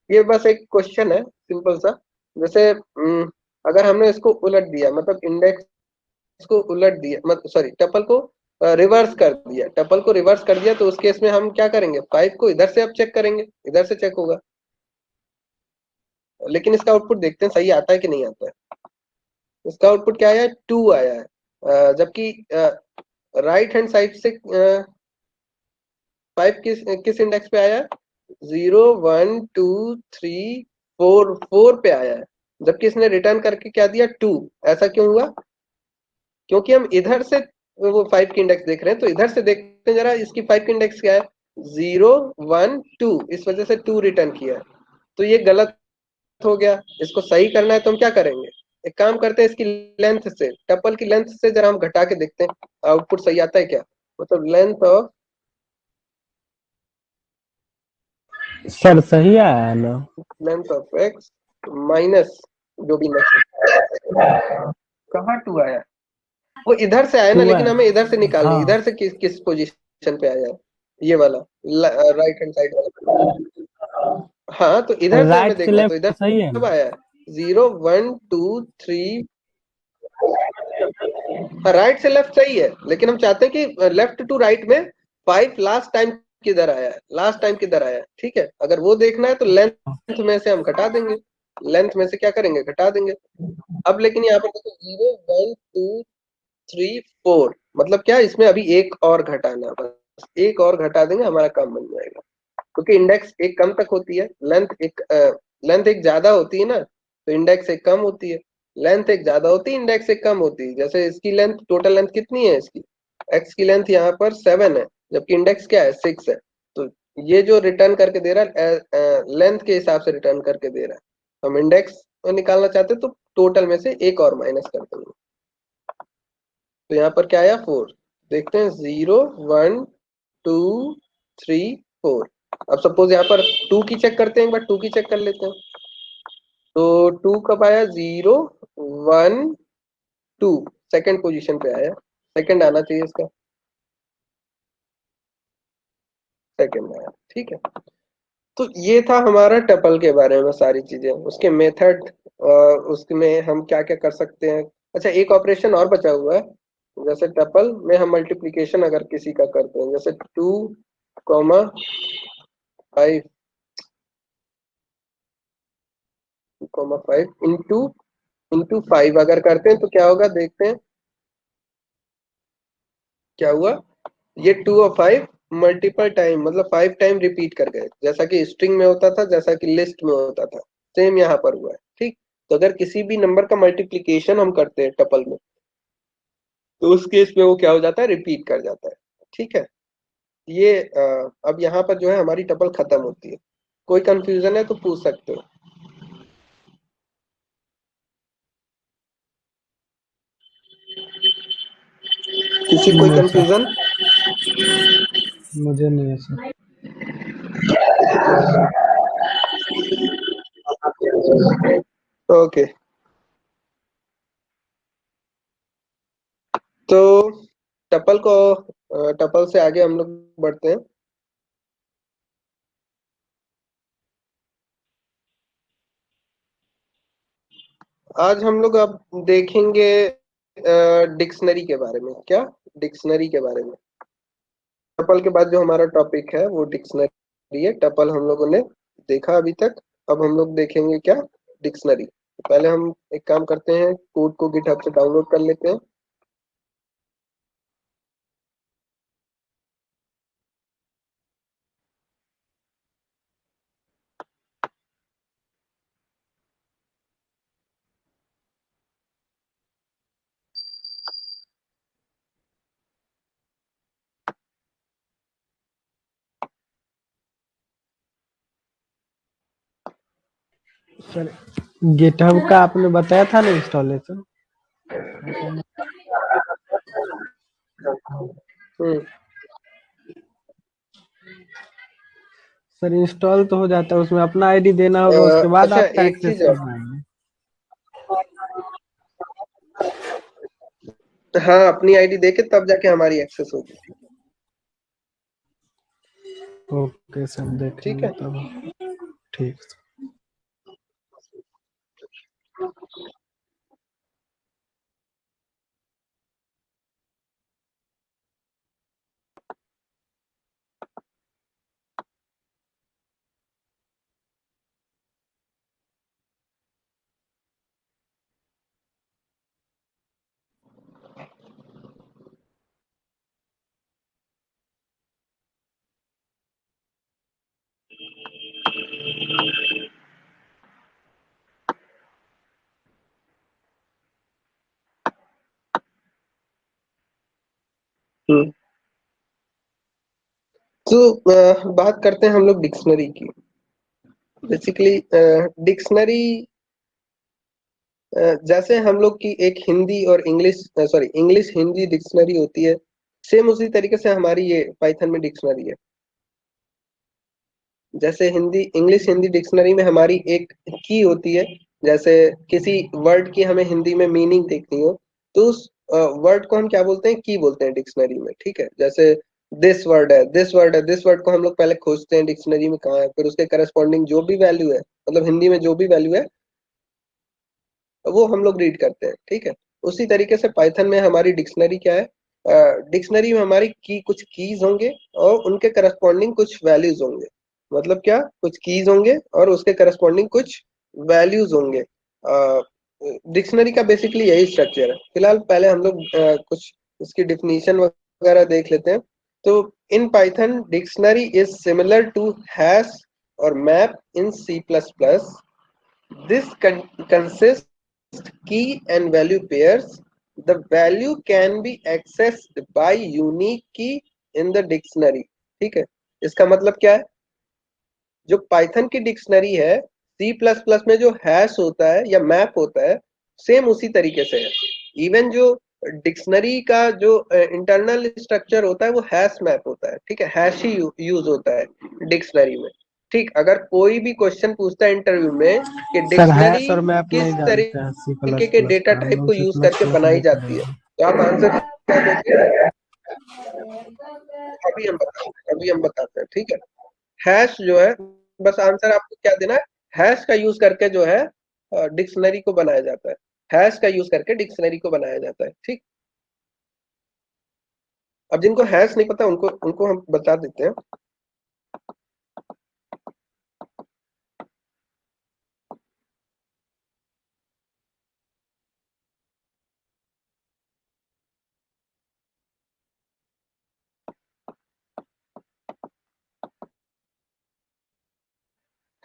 ये बस एक क्वेश्चन है सिंपल सा। जैसे अगर हमने इसको उलट दिया, मतलब इंडेक्स को उलट दिया, मतलब सॉरी टपल को रिवर्स कर दिया, टपल को रिवर्स कर दिया, तो उस केस में हम क्या करेंगे, 5 को इधर से अब चेक करेंगे, इधर से चेक होगा। लेकिन इसका आउटपुट देखते हैं सही आता है कि नहीं आता है। इसका आउटपुट क्या आया है, 2 आया है, जबकि राइट हैंड साइड से 5 किस किस इंडेक्स पे आया है, 0 1 2 3 4 4 पे आया है, जबकि इसने रिटर्न करके क्या दिया, 2। ऐसा क्यों हुआ, क्योंकि हम इधर से वो 5 की इंडेक्स देख रहे हैं, तो इधर से देखते हैं जरा, इसकी 5 की इंडेक्स क्या है, 0 1 2, इस वजह से 2 रिटर्न किया है, तो ये गलत हो गया। इसको सही करना है तो हम क्या करेंगे, एक काम करते हैं, इसकी लेंथ से, टपल की लेंथ से जरा हम घटा के देखते हैं आउटपुट सही आता है क्या, मतलब सर सही आया है ना? लेंथ ऑफ एक्स माइनस जो भी नेक्स्ट, कहाँ 2 आया, वो इधर से आया ना, 2 लेकिन आया। हमें इधर से निकालना है, हाँ इधर से किस किस पोजीशन पे आया है, ये वाला राइट हैंड साइड वाला। हाँ तो इधर से हमें राइट से देखना है, तो लेफ्ट इधर सही है कब ना? आया है, 0 1 2 3। हाँ राइट से लेफ्ट सही है, लेकिन हम चाहते हैं कि लेफ्ट टू राइट में 5 लास्ट टाइम किधर आया है, लास्ट टाइम किधर आया है, ठीक है। अगर वो देखना है तो लेंथ में से हम घटा देंगे, लेंथ में से क्या करेंगे, घटा देंगे। अब लेकिन यहाँ पर देखो 0 1 2 3 4, मतलब क्या, इसमें अभी एक और घटाना है, बस एक और घटा देंगे, हमारा काम बन जाएगा। क्योंकि इंडेक्स एक कम तक होती है, लेंथ एक ज्यादा होती है ना, तो इंडेक्स एक कम होती है, लेंथ एक ज्यादा होती है, इंडेक्स एक कम होती है। जैसे इसकी लेंथ, टोटल लेंथ कितनी है इसकी, एक्स की लेंथ यहाँ पर 7 है, जबकि इंडेक्स क्या है, 6 है। तो ये जो रिटर्न करके दे रहा है लेंथ के हिसाब से रिटर्न करके दे रहा है, हम इंडेक्स निकालना चाहते हैं, तो टोटल में से एक और माइनस कर देंगे, तो यहाँ पर क्या आया, 4। देखते हैं 0 1 2 3 4। अब सपोज यहाँ पर 2 की चेक करते हैं, एक बार 2 की चेक कर लेते हैं, तो 2 कब आया, 0 1 2, सेकंड पोजीशन पे आया, सेकंड आना चाहिए इसका, सेकंड आया, ठीक है। तो ये था हमारा टपल के बारे में सारी चीजें, उसके मेथड, उसमें हम क्या क्या कर सकते हैं। अच्छा एक ऑपरेशन और बचा हुआ है, जैसे टपल में हम मल्टीप्लिकेशन अगर किसी का करते हैं, जैसे 2 कॉमा 5 कॉमा 5 इंटू इंटू 5 अगर करते हैं तो क्या होगा, देखते हैं क्या हुआ। ये 2 और 5 मल्टीपल टाइम, मतलब 5 टाइम रिपीट कर गए, जैसा कि स्ट्रिंग में होता था, जैसा कि लिस्ट में होता था, सेम यहाँ पर हुआ है, ठीक। तो अगर किसी भी नंबर का मल्टीप्लिकेशन हम करते हैं टपल में, तो उस केस में वो क्या हो जाता है, रिपीट कर जाता है, ठीक है। ये अब यहाँ पर जो है हमारी टपल खत्म होती है। कोई कंफ्यूजन है तो पूछ सकते हो, किसी कोई नहीं सर, कंफ्यूजन। मुझे नहीं है सर। ओके, तो टपल से आगे हम लोग बढ़ते हैं। आज हम लोग अब देखेंगे डिक्शनरी के बारे में, क्या, डिक्शनरी के बारे में। टपल के बाद जो हमारा टॉपिक है वो डिक्शनरी है। टपल हम लोगों ने देखा अभी तक, अब हम लोग देखेंगे क्या, डिक्शनरी। पहले हम एक काम करते हैं, कोड को गिटहब से डाउनलोड कर लेते हैं। सर गिटहब का आपने बताया था ना इंस्टॉलेशन? हम्म सर इंस्टॉल तो हो जाता है, उसमें अपना आईडी देना होगा, उसके बाद अच्छा आपका एक एक्सेस चीज और, कर पाएंगे। हाँ अपनी आईडी देके तब जाके हमारी एक्सेस होगी। ओके सर, देख ठीक लेंगे है। तब। ठीक। हम्म। तो बात करते हैं हम लोग डिक्शनरी की। बेसिकली डिक्शनरी जैसे हम लोग की एक हिंदी और English, sorry English Hindi dictionary होती है, सेम उसी तरीके से हमारी ये पाइथन में डिक्शनरी है। जैसे हिंदी इंग्लिश हिंदी डिक्शनरी में हमारी एक की होती है, जैसे किसी वर्ड की हमें हिंदी में मीनिंग देखनी हो तो उस वर्ड को हम क्या बोलते हैं, की बोलते हैं डिक्शनरी में। ठीक है, जैसे दिस वर्ड है, दिस वर्ड है, दिस वर्ड को हम लोग पहले खोजते हैं डिक्शनरी में कहाँ है, फिर उसके करस्पॉन्डिंग जो भी वैल्यू है, मतलब हिंदी में जो भी वैल्यू है वो हम लोग रीड करते हैं। ठीक है, उसी तरीके से पाइथन में हमारी डिक्शनरी क्या है, डिक्शनरी में हमारी की कुछ कीज होंगे और उनके करस्पॉन्डिंग कुछ वैल्यूज होंगे। मतलब क्या, कुछ कीज होंगे और उसके करस्पॉन्डिंग कुछ वैल्यूज होंगे। डिक्शनरी का बेसिकली यही स्ट्रक्चर है। फिलहाल पहले हम लोग कुछ इसकी डिफिनीशन वगैरह देख लेते हैं। तो in Python dictionary is similar to hash और map in C plus plus. This consists key and value pairs. The value can be accessed by unique key in the dictionary. ठीक है, इसका मतलब क्या है, जो पाइथन की डिक्शनरी है, सी प्लस प्लस में जो हैश होता है या मैप होता है, सेम उसी तरीके से है। इवन जो डिक्शनरी का जो इंटरनल स्ट्रक्चर होता है वो हैश मैप होता है। ठीक है, हैश ही यूज होता है डिक्शनरी में। ठीक, अगर कोई भी क्वेश्चन पूछता है इंटरव्यू में कि सर डिक्शनरी हैश और मैप नहीं किस जानते हैं सी तरीके प्लस के प्लस डेटा का, हम टाइप लोग को सी यूज प्लस करके प्लस बनाई नहीं जाती है, पढ़े। तो आप आंसर क्या दोगे? अभी हम बताते हैं। ठीक है, हैश जो है, बस आंसर आपको क्या देना है, हैश का यूज करके जो है डिक्शनरी को बनाया जाता है। हैश का यूज करके डिक्शनरी को बनाया जाता है। ठीक, अब जिनको हैश नहीं पता उनको उनको हम बता देते हैं।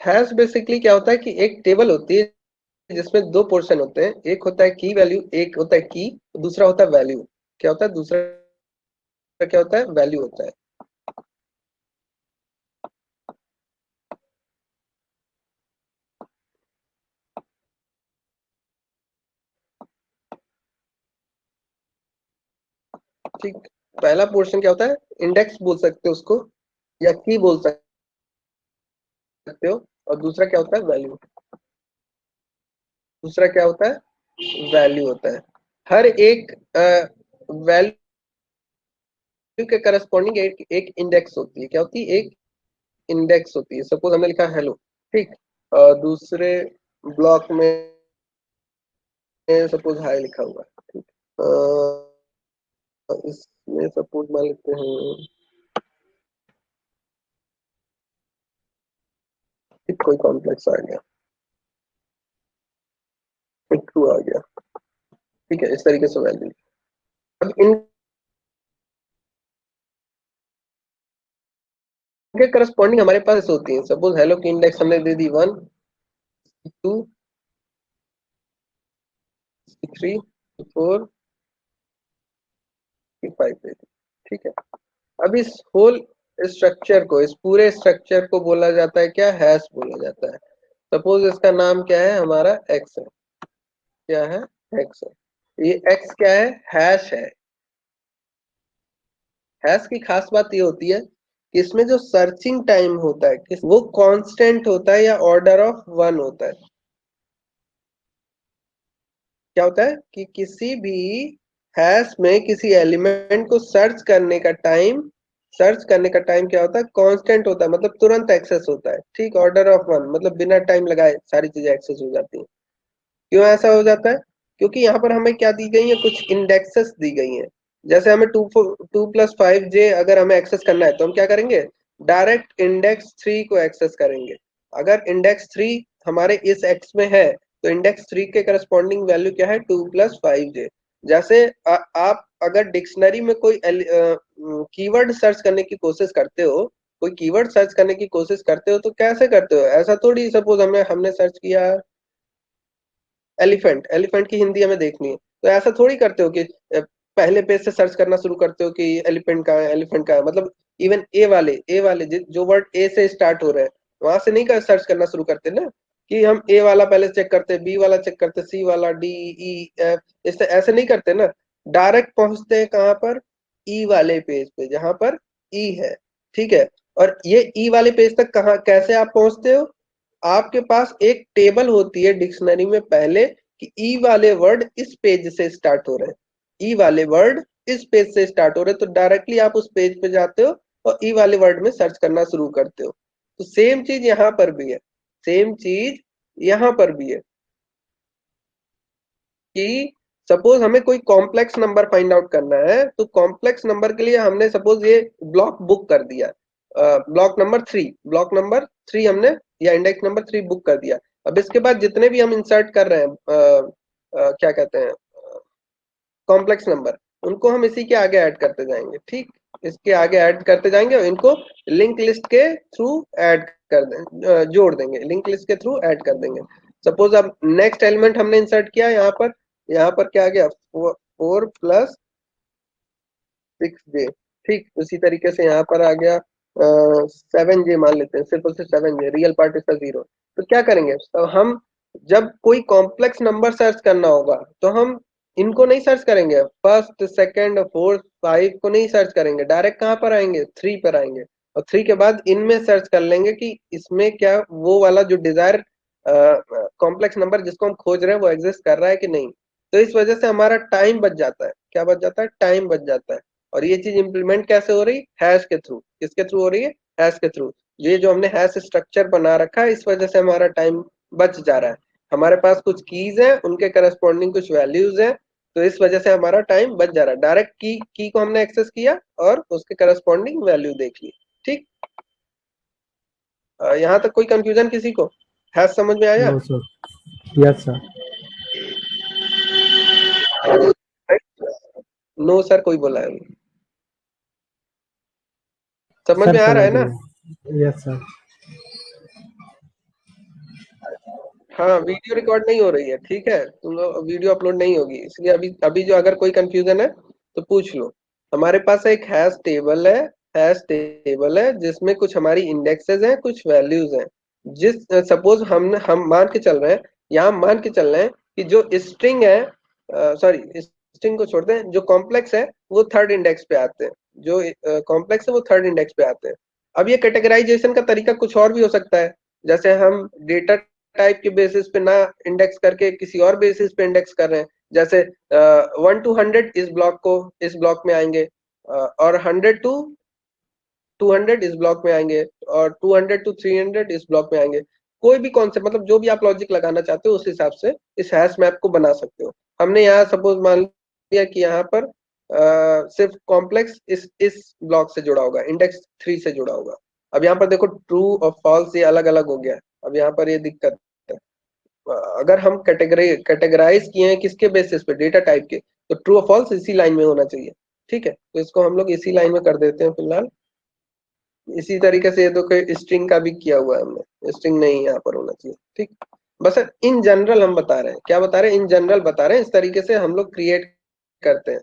हैश बेसिकली क्या होता है कि एक टेबल होती है जिसमें दो पोर्शन होते हैं, एक होता है की वैल्यू, एक होता है की, दूसरा होता है वैल्यू। क्या होता है दूसरा, क्या होता है, वैल्यू होता है। ठीक, पहला पोर्शन क्या होता है, इंडेक्स बोल सकते हो उसको या की बोल सकते हो, और दूसरा क्या होता है, वैल्यू। दूसरा क्या होता है, वैल्यू होता है। हर एक वैल्यू के करस्पॉन्डिंग एक इंडेक्स होती है। क्या होती है, एक इंडेक्स होती है। सपोज हमने लिखा हेलो, ठीक, दूसरे ब्लॉक में सपोज हाई लिखा हुआ है। ठीक, इसमें सपोज मान लेते हैं कोई कॉम्प्लेक्स आ गया, ट्रू आ गया। ठीक है, इस तरीके से वैल्यू। अब इनके करस्पॉन्डिंग हमारे पास होती है। सपोज हेलो की इंडेक्स हमने दे दी 1, 2, 3, 4, 5 दे दी। ठीक है, अब इस होल स्ट्रक्चर को, इस पूरे स्ट्रक्चर को बोला जाता है क्या, हैश बोला जाता है। सपोज इसका नाम क्या है, हमारा एक्स है। क्या है, एक्स है। ये एक्स क्या है, हैश है। हैश की खास बात ये होती है कि इसमें जो सर्चिंग टाइम होता है वो कांस्टेंट होता है या ऑर्डर ऑफ 1 होता है। क्या होता है कि किसी भी हैश में किसी एलिमेंट को सर्च करने का टाइम क्या होता है, कांस्टेंट होता है, मतलब तुरंत एक्सेस होता है। ठीक, ऑर्डर ऑफ 1 मतलब बिना टाइम लगाए सारी चीजें एक्सेस हो जाती हैं। क्यों ऐसा हो जाता है? क्योंकि यहाँ पर हमें क्या दी गई है, कुछ इंडेक्सेस दी गई हैं। जैसे हमें 2+5j अगर हमें एक्सेस करना है तो हम क्या करेंगे, डायरेक्ट इंडेक्स 3 को एक्सेस करेंगे। अगर इंडेक्स 3 हमारे इस एक्स में है तो इंडेक्स 3 के करस्पॉन्डिंग वैल्यू क्या है, 2+5j। जैसे आप अगर डिक्शनरी में कोई कीवर्ड सर्च करने की कोशिश करते हो, कोई कीवर्ड सर्च करने की कोशिश करते हो तो कैसे करते हो, ऐसा थोड़ी, सपोज हमने सर्च किया एलिफेंट, एलिफेंट की हिंदी हमें देखनी है, तो ऐसा थोड़ी करते हो कि पहले पेज से सर्च करना शुरू करते हो कि एलिफेंट कहाँ है, एलिफेंट कहाँ है। मतलब इवन ए वाले जो वर्ड ए से स्टार्ट हो रहे हैं वहां से नहीं कर सर्च करना शुरू करते ना, कि हम ए वाला पहले चेक करते, बी वाला चेक करते, सी वाला, डी, ई, एफ, इससे ऐसे नहीं करते ना। डायरेक्ट पहुंचते हैं कहाँ पर, ई वाले पेज पे जहां पर ई है। ठीक है, और ये ई वाले पेज तक कहाँ कैसे आप पहुंचते हो, आपके पास एक टेबल होती है डिक्शनरी में पहले कि ई वाले वर्ड इस पेज से स्टार्ट हो रहे हैं, ई वाले वर्ड इस पेज से स्टार्ट हो रहे हैं, तो डायरेक्टली आप उस पेज पे जाते हो और ई वाले वर्ड में सर्च करना शुरू करते हो। तो सेम चीज यहाँ पर भी है, सेम चीज यहाँ पर भी है कि सपोज हमें कोई कॉम्प्लेक्स नंबर फाइंड आउट करना है, तो कॉम्प्लेक्स नंबर के लिए हमने सपोज ये ब्लॉक बुक कर दिया, ब्लॉक नंबर 3 हमने, या इंडेक्स नंबर 3 बुक कर दिया। अब इसके बाद जितने भी हम इंसर्ट कर रहे हैं क्या कहते हैं कॉम्प्लेक्स नंबर, उनको हम इसी के आगे ऐड करते जाएंगे। ठीक, इसके आगे ऐड करते जाएंगे और इनको लिंक लिस्ट के थ्रू ऐड कर दें, जोड़ देंगे, लिंक लिस्ट के थ्रू ऐड कर देंगे। सपोज अब नेक्स्ट एलिमेंट हमने इंसर्ट किया यहाँ पर क्या आ गया, 4+6j। ठीक, उसी तरीके से यहाँ पर आ गया 7j, मान लेते हैं सिर्फ और सिर्फ 7j, रियल पार्ट इसका 0। तो क्या करेंगे, तो हम जब कोई कॉम्प्लेक्स नंबर सर्च करना होगा तो हम इनको नहीं सर्च करेंगे, फर्स्ट सेकंड फोर्थ फाइव को नहीं सर्च करेंगे, डायरेक्ट कहाँ पर आएंगे, 3 पर आएंगे, और 3 के बाद इनमें सर्च कर लेंगे कि इसमें क्या वो वाला जो डिजायर कॉम्प्लेक्स नंबर जिसको हम खोज रहे हैं वो एग्जिस्ट कर रहा है कि नहीं। तो इस वजह से हमारा टाइम बच जाता है। क्या बच जाता है, टाइम बच जाता है। और ये चीज इंप्लीमेंट कैसे हो रही, हैश के थ्रू। किसके थ्रू हो रही है, हैश के थ्रू। ये जो हमने हैश स्ट्रक्चर बना रखा है इस वजह से हमारा टाइम बच जा रहा है। हमारे पास कुछ कीज है, उनके करस्पॉन्डिंग कुछ वैल्यूज है, तो इस वजह से हमारा टाइम बच जा रहा है। डायरेक्ट की को हमने एक्सेस किया और उसके करस्पॉन्डिंग वैल्यू देख ली। ठीक, यहाँ तक कोई कंफ्यूजन किसी को, हैश समझ में आया? No sir, yes sir. No sir कोई बोला है, समझ सर में आ रहा समझ है ना? गए, यस सर। हाँ, वीडियो रिकॉर्ड नहीं हो रही है, ठीक है, तुम लोग वीडियो अपलोड नहीं होगी, इसलिए अभी अभी जो अगर कोई कंफ्यूजन है तो पूछ लो। हमारे पास एक हैश टेबल है जिसमें कुछ हमारी इंडेक्सेस हैं, कुछ वैल्यूज हैं। जिस सपोज हम मान के चल रहे हैं, यहाँ मान के चल रहे हैं कि जो स्ट्रिंग है, सॉरी स्ट्रिंग को छोड़ते हैं, जो कॉम्प्लेक्स है वो थर्ड इंडेक्स पे आते हैं, जो कॉम्प्लेक्स है वो थर्ड इंडेक्स पे आते हैं। अब ये कैटेगराइजेशन का तरीका कुछ और भी हो सकता है, जैसे हम डेटा टाइप के बेसिस पे ना इंडेक्स करके किसी और बेसिस पे इंडेक्स कर रहे हैं। जैसे 1 to 100 इस ब्लॉक में आएंगे, और 100 to 200 इस ब्लॉक में आएंगे, और 200 to 300 इस ब्लॉक में आएंगे। कोई भी कॉन्सेप्ट, मतलब जो भी आप लॉजिक लगाना चाहते हो उस हिसाब से इस हैश मैप को बना सकते हो। हमने यहाँ सपोज मान लिया कि यहाँ पर सिर्फ कॉम्प्लेक्स इस ब्लॉक से जुड़ा होगा, इंडेक्स 3 से जुड़ा होगा। अब यहाँ पर देखो ट्रू और फॉल्स ये अलग अलग हो गया है। अब यहाँ पर ये दिक्कत है, अगर हम कैटेगराइज किए हैं किसके बेसिस पे, डेटा टाइप के, तो ट्रू और फॉल्स इसी लाइन में होना चाहिए। ठीक है, तो इसको हम लोग इसी लाइन में कर देते हैं फिलहाल। इसी तरीके से ये तो कोई स्ट्रिंग का भी किया हुआ है हमने, स्ट्रिंग नहीं यहाँ पर होना चाहिए। ठीक, बस इन जनरल हम बता रहे हैं, क्या बता रहे हैं, इन जनरल बता रहे हैं, इस तरीके से हम लोग क्रिएट करते हैं।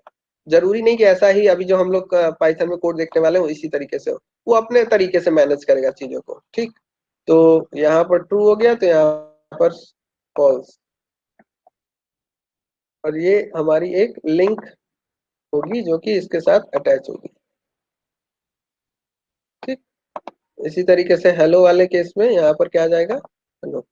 जरूरी नहीं कि ऐसा ही अभी जो हम लोग पाइथन में कोड देखने वाले हैं वो इसी तरीके से हो, वो अपने तरीके से मैनेज करेगा चीजों को। ठीक, तो यहाँ पर ट्रू हो गया तो यहाँ पर फॉल्स, और ये हमारी एक लिंक होगी जो कि इसके साथ अटैच होगी। ठीक, इसी तरीके से हेलो वाले केस में यहाँ पर क्या आ जाएगा, हेलो।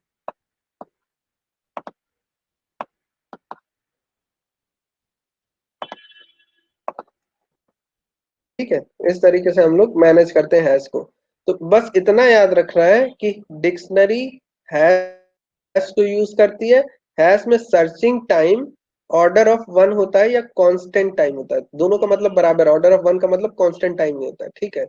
ठीक है, इस तरीके से हम लोग मैनेज करते हैं हैश को। तो बस इतना याद रखना है कि डिक्शनरी हैश को यूज करती है। हैश में सर्चिंग टाइम ऑर्डर ऑफ 1 होता है या कांस्टेंट टाइम होता है, दोनों का मतलब बराबर। ऑर्डर ऑफ 1 का मतलब कांस्टेंट टाइम नहीं होता है, ठीक है।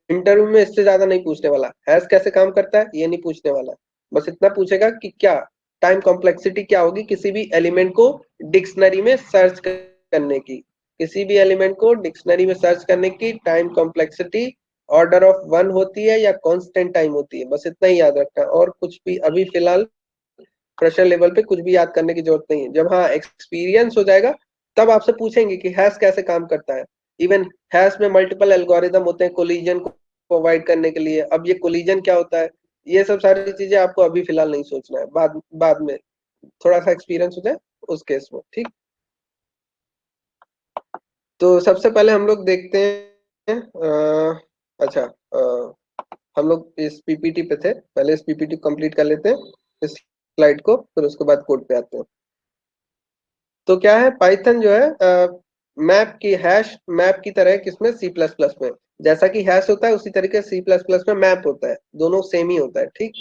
इंटरव्यू में इससे ज्यादा नहीं पूछने वाला, हैश कैसे काम करता है ये नहीं पूछने वाला। बस इतना पूछेगा कि क्या टाइम कॉम्प्लेक्सिटी क्या होगी किसी भी एलिमेंट को डिक्शनरी में सर्च करने की, किसी भी एलिमेंट को डिक्शनरी में सर्च करने की टाइम कॉम्प्लेक्सिटी ऑर्डर ऑफ 1 होती है या कांस्टेंट टाइम होती है। बस इतना ही याद रखना है, और कुछ भी अभी फिलहाल फ्रेशर लेवल पे कुछ भी याद करने की जरूरत नहीं है। जब हाँ एक्सपीरियंस हो जाएगा तब आपसे पूछेंगे कि हैश कैसे काम करता है। इवन हैश में मल्टीपल एल्गोरिदम होते हैं कोलिजन को प्रोवाइड करने के लिए। अब ये कोलिजन क्या होता है, ये सब सारी चीजें आपको अभी फिलहाल नहीं सोचना है, बाद बाद में थोड़ा सा एक्सपीरियंस हो जाए उस केस में, ठीक। तो सबसे पहले हम लोग देखते हैं अच्छा, हम लोग इस पीपीटी पे थे, पहले इस पीपीटी कंप्लीट कर लेते हैं इस स्लाइड को, फिर उसके बाद कोड पे आते हैं। तो क्या है, पाइथन जो है मैप की हैश मैप की तरह है, किसमें, सी प्लस प्लस में। जैसा कि हैश होता है उसी तरीके सी प्लस प्लस में मैप होता है, दोनों सेम ही होता है, ठीक।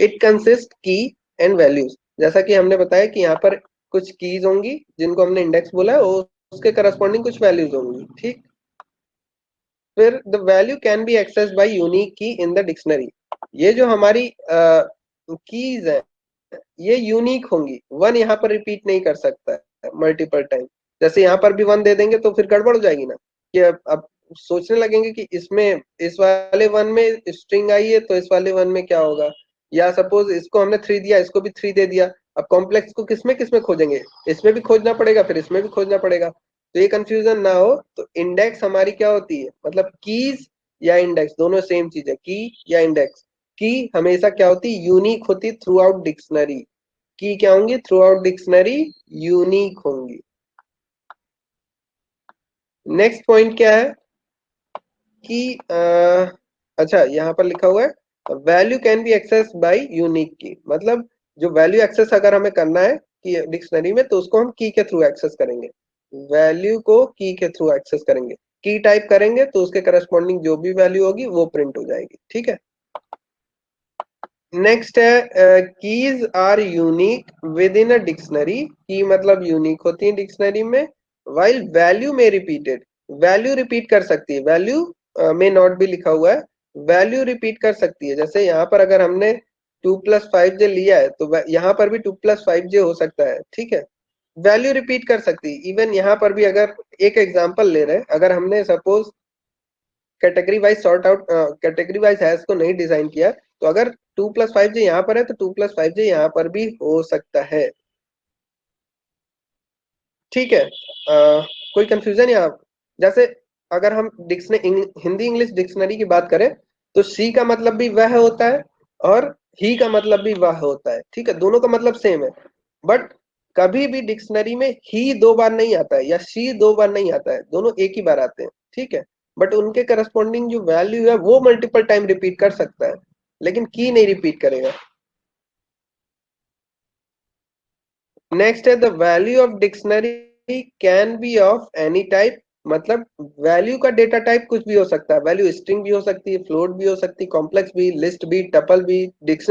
इट कंसिस्ट की एंड वैल्यूज, जैसा कि हमने बताया कि यहाँ पर कुछ कीज होंगी जिनको हमने इंडेक्स बोला है, और उसके करस्पॉन्डिंग कुछ वैल्यूज होंगी, ठीक। फिर the value can be access by unique key in the dictionary. ये जो हमारी कीज है ये यूनिक होंगी, 1 यहाँ पर रिपीट नहीं कर सकता है मल्टीपल टाइम। जैसे यहाँ पर भी 1 दे देंगे तो फिर गड़बड़ हो जाएगी ना, कि अब सोचने लगेंगे कि इसमें इस वाले 1 में स्ट्रिंग आई है तो इस वाले 1 में क्या होगा। या सपोज इसको हमने 3 दिया, इसको भी 3 दे दिया, अब कॉम्प्लेक्स को किसमें किसमें खोजेंगे, इसमें भी खोजना पड़ेगा फिर इसमें भी खोजना पड़ेगा। तो ये कंफ्यूजन ना हो, तो इंडेक्स हमारी क्या होती है, मतलब कीज या इंडेक्स दोनों सेम चीज है, की या इंडेक्स। की हमेशा क्या होती है, यूनिक होती थ्रू आउट डिक्शनरी। की क्या होंगी, थ्रू आउट डिक्शनरी यूनिक होंगी। नेक्स्ट पॉइंट क्या है कि अच्छा यहाँ पर लिखा हुआ है value can be access by unique key, मतलब जो वैल्यू एक्सेस अगर हमें करना है कि डिक्शनरी में, तो उसको हम की के थ्रू एक्सेस करेंगे, वैल्यू को की के थ्रू एक्सेस करेंगे। की टाइप करेंगे तो उसके करस्पॉन्डिंग जो भी वैल्यू होगी वो प्रिंट हो जाएगी, ठीक है। नेक्स्ट है keys are unique within a dictionary, key मतलब यूनिक होती है डिक्शनरी में। वाइल वैल्यू में रिपीटेड, वैल्यू रिपीट कर सकती है, वैल्यू में नॉट भी लिखा हुआ है, वैल्यू रिपीट कर सकती है। जैसे यहाँ पर अगर हमने 2+5j लिया है तो यहाँ पर भी 2+5j हो सकता है, ठीक है। वैल्यू रिपीट कर सकती है। इवन यहाँ पर भी अगर एक एग्जांपल ले रहे हैं, अगर हमने suppose category wise sort out category wise hash को नहीं डिजाइन किया, तो अगर 2+5j यहाँ पर है तो 2+5j यहाँ पर भी हो सकता है, ठीक है। कोई कंफ्यूजन यहाँ, जैसे अगर हम डिक्शनरी हिंदी इंग्लिश डिक्शनरी की बात करें तो सी का मतलब भी वह होता है और ही का मतलब भी वह होता है, ठीक है, दोनों का मतलब सेम है। बट कभी भी डिक्शनरी में ही 2 बार नहीं आता है या सी 2 बार नहीं आता है, दोनों एक ही बार आते हैं, ठीक है। बट उनके करस्पॉन्डिंग जो वैल्यू है वो मल्टीपल टाइम रिपीट कर सकता है, लेकिन की नहीं रिपीट करेगा। नेक्स्ट है the value of dictionary can be of any type, मतलब वैल्यू का डेटा टाइप कुछ भी हो सकता है, वैल्यू स्ट्रिंग भी हो सकती है, फ्लोट भी हो सकती है, कॉम्प्लेक्स भी, लिस्ट भी, टपल भी,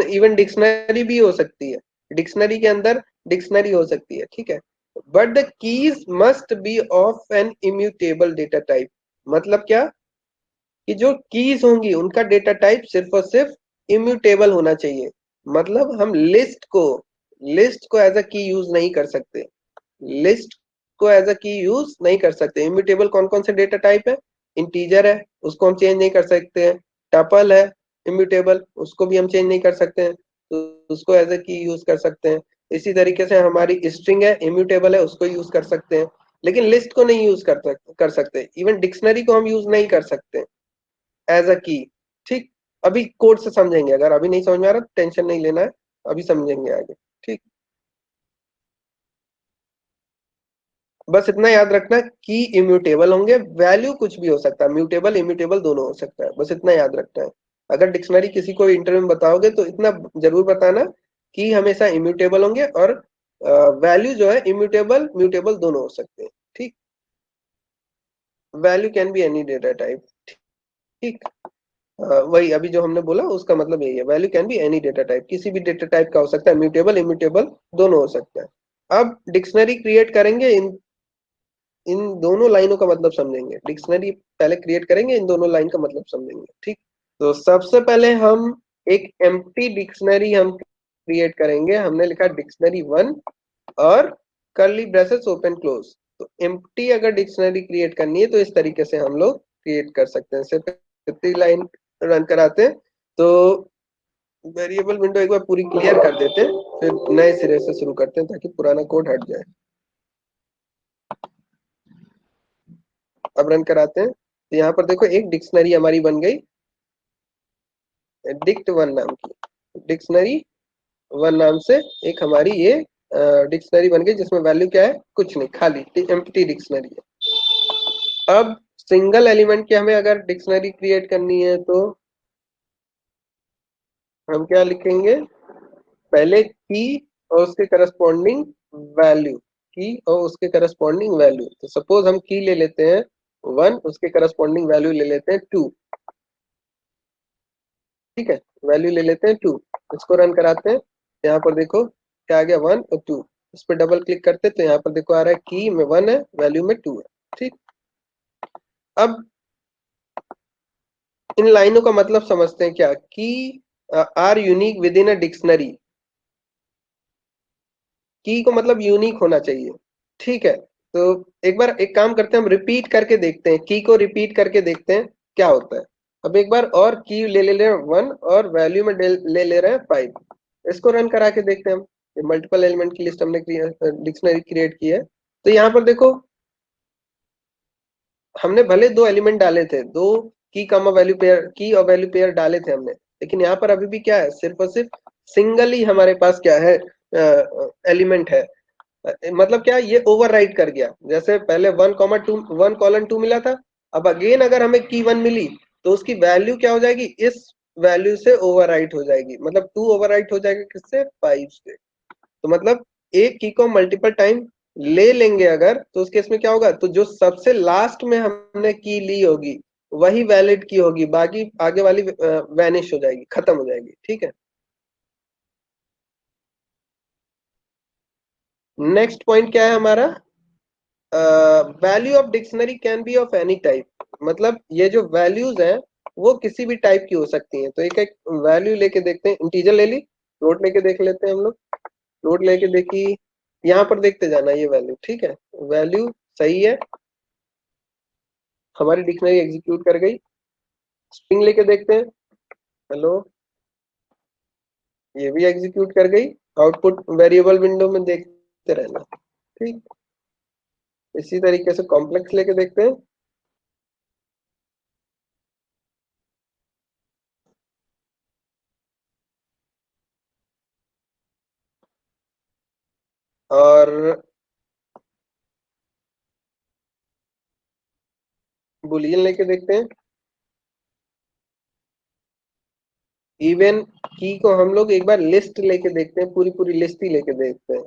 इवन डिक्शनरी भी हो सकती है, डिक्शनरी के अंदर डिक्शनरी हो सकती है, ठीक है। But the keys must be of an immutable data type, मतलब क्या कि जो कीज होंगी उनका डेटा टाइप सिर्फ और सिर्फ इम्यूटेबल होना चाहिए। मतलब हम लिस्ट को एज अ की यूज नहीं कर सकते, लिस्ट को एज अ की यूज नहीं कर सकते। इम्यूटेबल कौन कौन से डेटा टाइप है, इंटीजर है उसको हम चेंज नहीं कर सकते हैं, टपल है इम्यूटेबल उसको भी हम चेंज नहीं कर सकते हैं, तो उसको एज अ की यूज कर सकते हैं। इसी तरीके से हमारी स्ट्रिंग है इम्यूटेबल है उसको यूज कर सकते हैं, लेकिन लिस्ट को नहीं यूज कर सकते। इवन डिक्शनरी को हम यूज नहीं कर सकते एज अ की, ठीक। अभी कोड से समझेंगे, अगर अभी नहीं समझ में आ रहा टेंशन नहीं लेना है, अभी समझेंगे आगे, ठीक। बस इतना याद रखना कि इम्यूटेबल होंगे, वैल्यू कुछ भी हो सकता है, म्यूटेबल इम्यूटेबल दोनों हो सकता है, बस इतना याद रखना है। अगर डिक्शनरी किसी को इंटरव्यू में बताओगे तो इतना जरूर बताना कि हमेशा इम्यूटेबल होंगे, और वैल्यू जो है इम्यूटेबल म्यूटेबल दोनों हो सकते हैं। ठीक, value can be any data type. ठीक, वही अभी जो हमने बोला उसका मतलब यही है, value can be any data type, किसी भी डेटा टाइप का हो सकता है, म्यूटेबल इम्यूटेबल दोनों हो सकता है। अब डिक्शनरी क्रिएट करेंगे, इन दोनों लाइनों का मतलब समझेंगे। डिक्शनरी पहले क्रिएट करेंगे, इन दोनों लाइन का मतलब समझेंगे। ठीक, तो सबसे पहले हम एक एम्प्टी डिक्शनरी हम क्रिएट करेंगे। हमने लिखा डिक्शनरी 1 और कर्ली ब्रेसेस ओपन क्लोज। तो एम्प्टी अगर डिक्शनरी क्रिएट करनी है तो इस तरीके से हम लोग क्रिएट कर सकते हैं। सिर्फ इतनी लाइन रन कराते हैं तो वेरिएबल विंडो एक बार पूरी क्लियर कर देते हैं, फिर नए सिरे से शुरू करते हैं ताकि पुराना कोड हट जाए। अब रन कराते हैं तो यहाँ पर देखो एक डिक्शनरी हमारी बन गई, डिक्ट 1 नाम की। डिक्शनरी 1 नाम से एक हमारी ये डिक्शनरी बन गई, जिसमें वैल्यू क्या है, कुछ नहीं, खाली एम्प्टी डिक्शनरी है। अब सिंगल एलिमेंट की हमें अगर डिक्शनरी क्रिएट करनी है तो हम क्या लिखेंगे, पहले की और उसके करस्पॉन्डिंग वैल्यू, की और उसके करस्पॉन्डिंग वैल्यू। तो सपोज हम की ले लेते हैं 1, उसके करस्पॉन्डिंग वैल्यू ले लेते हैं 2। ठीक है, वैल्यू ले लेते हैं 2। इसको रन कराते हैं, यहाँ पर देखो क्या आ गया, 1 और 2। इस पर डबल क्लिक करते हैं तो यहाँ पर देखो आ रहा है की में 1 है, वैल्यू में 2 है। ठीक, अब इन लाइनों का मतलब समझते हैं क्या, key are unique within a dictionary. Key को मतलब यूनिक होना चाहिए। ठीक है, तो एक बार एक काम करते हैं, हम रिपीट करके देखते हैं, की को रिपीट करके देखते हैं क्या होता है। अब एक बार और की ले ले रहे हैं 1 और वैल्यू में ले रहे हैं 5। इसको रन करा के देखते हैं हम। मल्टीपल एलिमेंट की लिस्ट हमने डिक्शनरी क्रिएट की है। तो यहाँ पर देखो हमने भले दो एलिमेंट डाले थे, दो की कमा वैल्यू पेयर, की और वैल्यू पेयर डाले थे हमने, लेकिन यहाँ पर अभी भी क्या है, सिर्फ और सिर्फ सिंगल ही हमारे पास क्या है, एलिमेंट है। मतलब क्या, ये ओवरराइट कर गया। जैसे पहले 1,2 1:2 मिला था, अब अगेन अगर हमें की 1 मिली तो उसकी वैल्यू क्या हो जाएगी, इस वैल्यू से ओवरराइट हो जाएगी। मतलब 2 ओवरराइट हो जाएगा किससे, 5 से। तो मतलब एक की को मल्टीपल टाइम ले लेंगे अगर, तो उस केस में क्या होगा, तो जो सबसे लास्ट में हमने की ली होगी वही वैलिड की होगी, बाकी आगे वाली वैनिश हो जाएगी, खत्म हो जाएगी। ठीक है, नेक्स्ट पॉइंट क्या है हमारा, value of dictionary can be of any type. मतलब ये जो वैल्यूज हैं वो किसी भी टाइप की हो सकती हैं। तो एक एक वैल्यू लेके देखते हैं, इंटीजर ले ली, फ्लोट लेके देख लेते हैं हम लोग। फ्लोट लेके देखी, यहाँ पर देखते जाना ये वैल्यू। ठीक है, वैल्यू सही है, हमारी डिक्शनरी एग्जीक्यूट कर गई। स्ट्रिंग लेके देखते हैं, हेलो, ये भी एग्जीक्यूट कर गई। आउटपुट वेरिएबल विंडो में देखते रहना। ठीक, इसी तरीके से कॉम्प्लेक्स लेके देखते हैं, और बुलियन लेके देखते हैं। इवन की को हम लोग एक बार लिस्ट लेके देखते हैं, पूरी पूरी लिस्ट ही लेके देखते हैं,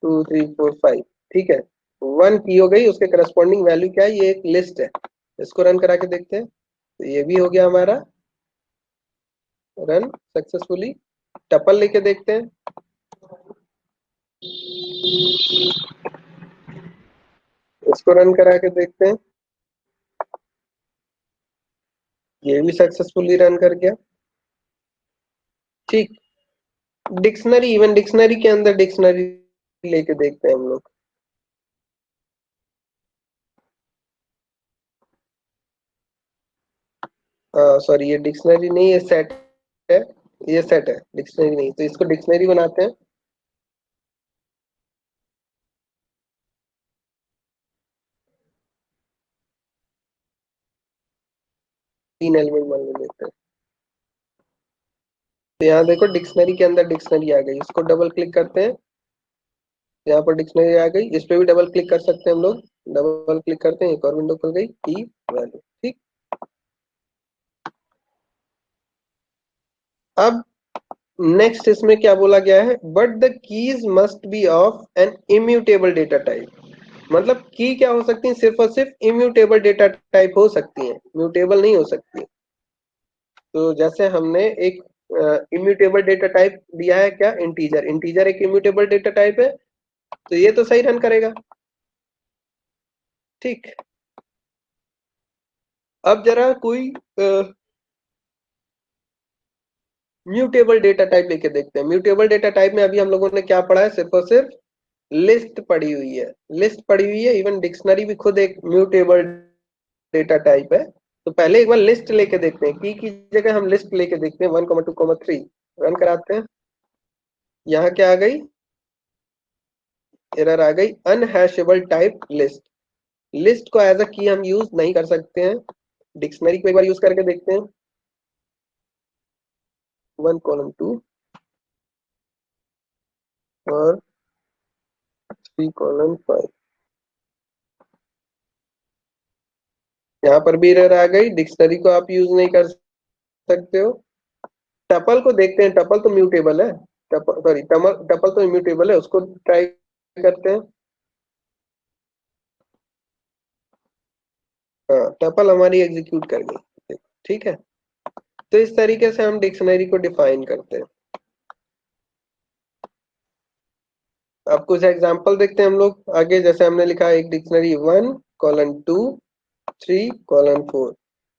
2 3 4 5। ठीक है, 1 की हो गई, उसके करस्पॉन्डिंग वैल्यू क्या है, ये एक लिस्ट है। इसको रन करा के देखते हैं, तो ये भी हो गया हमारा रन सक्सेसफुली। टपल लेके देखते हैं, इसको रन करा के देखते हैं, ये भी सक्सेसफुली रन कर गया। ठीक, डिक्शनरी, इवन डिक्शनरी के अंदर डिक्शनरी लेके देखते हैं हम लोग। सॉरी, ये डिक्शनरी नहीं, ये सेट है, ये सेट है, डिक्शनरी नहीं। तो इसको डिक्शनरी बनाते हैं। तीन एलिमेंट मान लेते हैं। तो यहाँ देखो डिक्शनरी के अंदर डिक्शनरी आ गई, इसको डबल क्लिक करते हैं, यहाँ पर डिक्शनरी आ गई। इस पे भी डबल क्लिक कर सकते हैं हम लोग, डबल क्लिक करते हैं, एक और विंडो खुल गई, की वैल्यू। ठीक, अब नेक्स्ट इसमें क्या बोला गया है, but the keys must be of an immutable data type. मतलब की क्या हो सकती है, सिर्फ और सिर्फ इम्यूटेबल डेटा टाइप हो सकती है, म्यूटेबल नहीं हो सकती। तो जैसे हमने एक इम्यूटेबल डेटा टाइप दिया है, क्या, इंटीजर। इंटीजर एक इम्यूटेबल डेटा टाइप है, तो ये तो सही रन करेगा। ठीक, अब जरा कोई म्यूटेबल डेटा टाइप लेके देखते हैं। म्यूटेबल डेटा टाइप में अभी हम लोगों ने क्या पढ़ा है, सिर्फ और सिर्फ लिस्ट पढ़ी हुई है। लिस्ट पढ़ी हुई है, इवन डिक्शनरी भी खुद एक म्यूटेबल डेटा टाइप है। तो पहले एक बार लिस्ट लेके देखते हैं, की जगह हम लिस्ट लेके देखते हैं। 1,2,3 रन कराते हैं। यहाँ क्या आ गई, एरर आ गई, अनहैशेबल टाइप लिस्ट। लिस्ट को एज अ की हम यूज नहीं कर सकते हैं। डिक्शनरी को एक बार यूज करके देखते हैं। 1,2 और 3,5। यहाँ पर भी एरर आ गई, डिक्शनरी को आप यूज नहीं कर सकते हो। टपल को देखते हैं, टपल तो म्यूटेबल है, टपल तो इम्यूटेबल है, उसको ट्राई करते हैं। हाँ, टपल हमारी एग्जीक्यूट कर गई। ठीक है, तो इस तरीके से हम डिक्शनरी को डिफाइन करते हैं। अब कुछ एग्जांपल देखते हैं हम लोग आगे। जैसे हमने लिखा एक डिक्शनरी 1:2 3:4।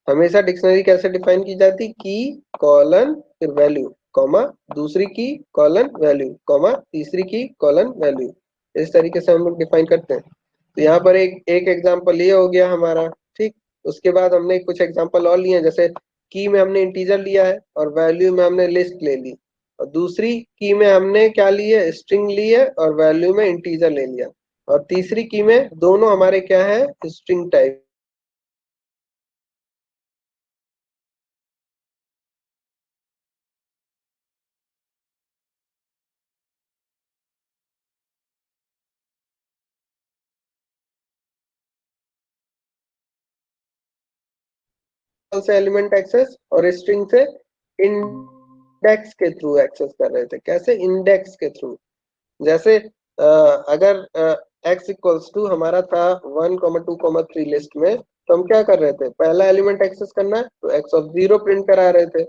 हमेशा डिक्शनरी कैसे डिफाइन की जाती, की कॉलन फिर वैल्यू कॉमा, दूसरी की कॉलन वैल्यू कॉमा, तीसरी की कॉलन वैल्यू। इस तरीके से हम लोग डिफाइन करते हैं। तो यहाँ पर एक एग्जांपल ये हो गया हमारा। ठीक, उसके बाद हमने कुछ एग्जांपल और लिए हैं। जैसे की में हमने इंटीजर लिया है और वैल्यू में हमने लिस्ट ले ली, और दूसरी की में हमने क्या ली है, स्ट्रिंग ली है, और वैल्यू में इंटीजर ले लिया, और तीसरी की में दोनों हमारे क्या है, स्ट्रिंग टाइप। से एलिमेंट एक्सेस और स्ट्रिंग से इंडेक्स के थ्रू एक्सेस कर रहे थे। कैसे, इंडेक्स के थ्रू। जैसे अगर x इक्वल्स टू हमारा था 1,2,3 लिस्ट में, तो हम क्या कर रहे थे, पहला एलिमेंट एक्सेस करना है तो x ऑफ 0 प्रिंट करा रहे थे,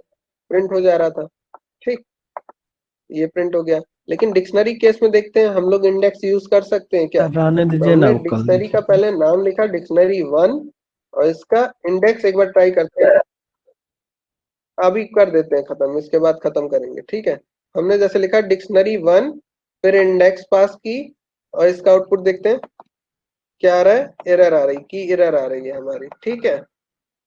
प्रिंट हो जा रहा था। ठीक, ये प्रिंट हो गया। लेकिन डिक्शनरी केस में देखते हैं, हम लोग इंडेक्स यूज कर सकते हैं क्या। सर रहने तो दीजिए ना, हमने वो कल डिक्शनरी का देखिए। पहले नाम लिखा डिक्शनरी 1, और इसका इंडेक्स एक बार ट्राई करते हैं। अभी कर देते हैं खत्म, इसके बाद खत्म करेंगे। ठीक है, हमने जैसे लिखा डिक्शनरी 1, फिर इंडेक्स पास की, और इसका आउटपुट देखते हैं क्या आ रहा है, एरर आ रही, की एरर आ रही है हमारी। ठीक है,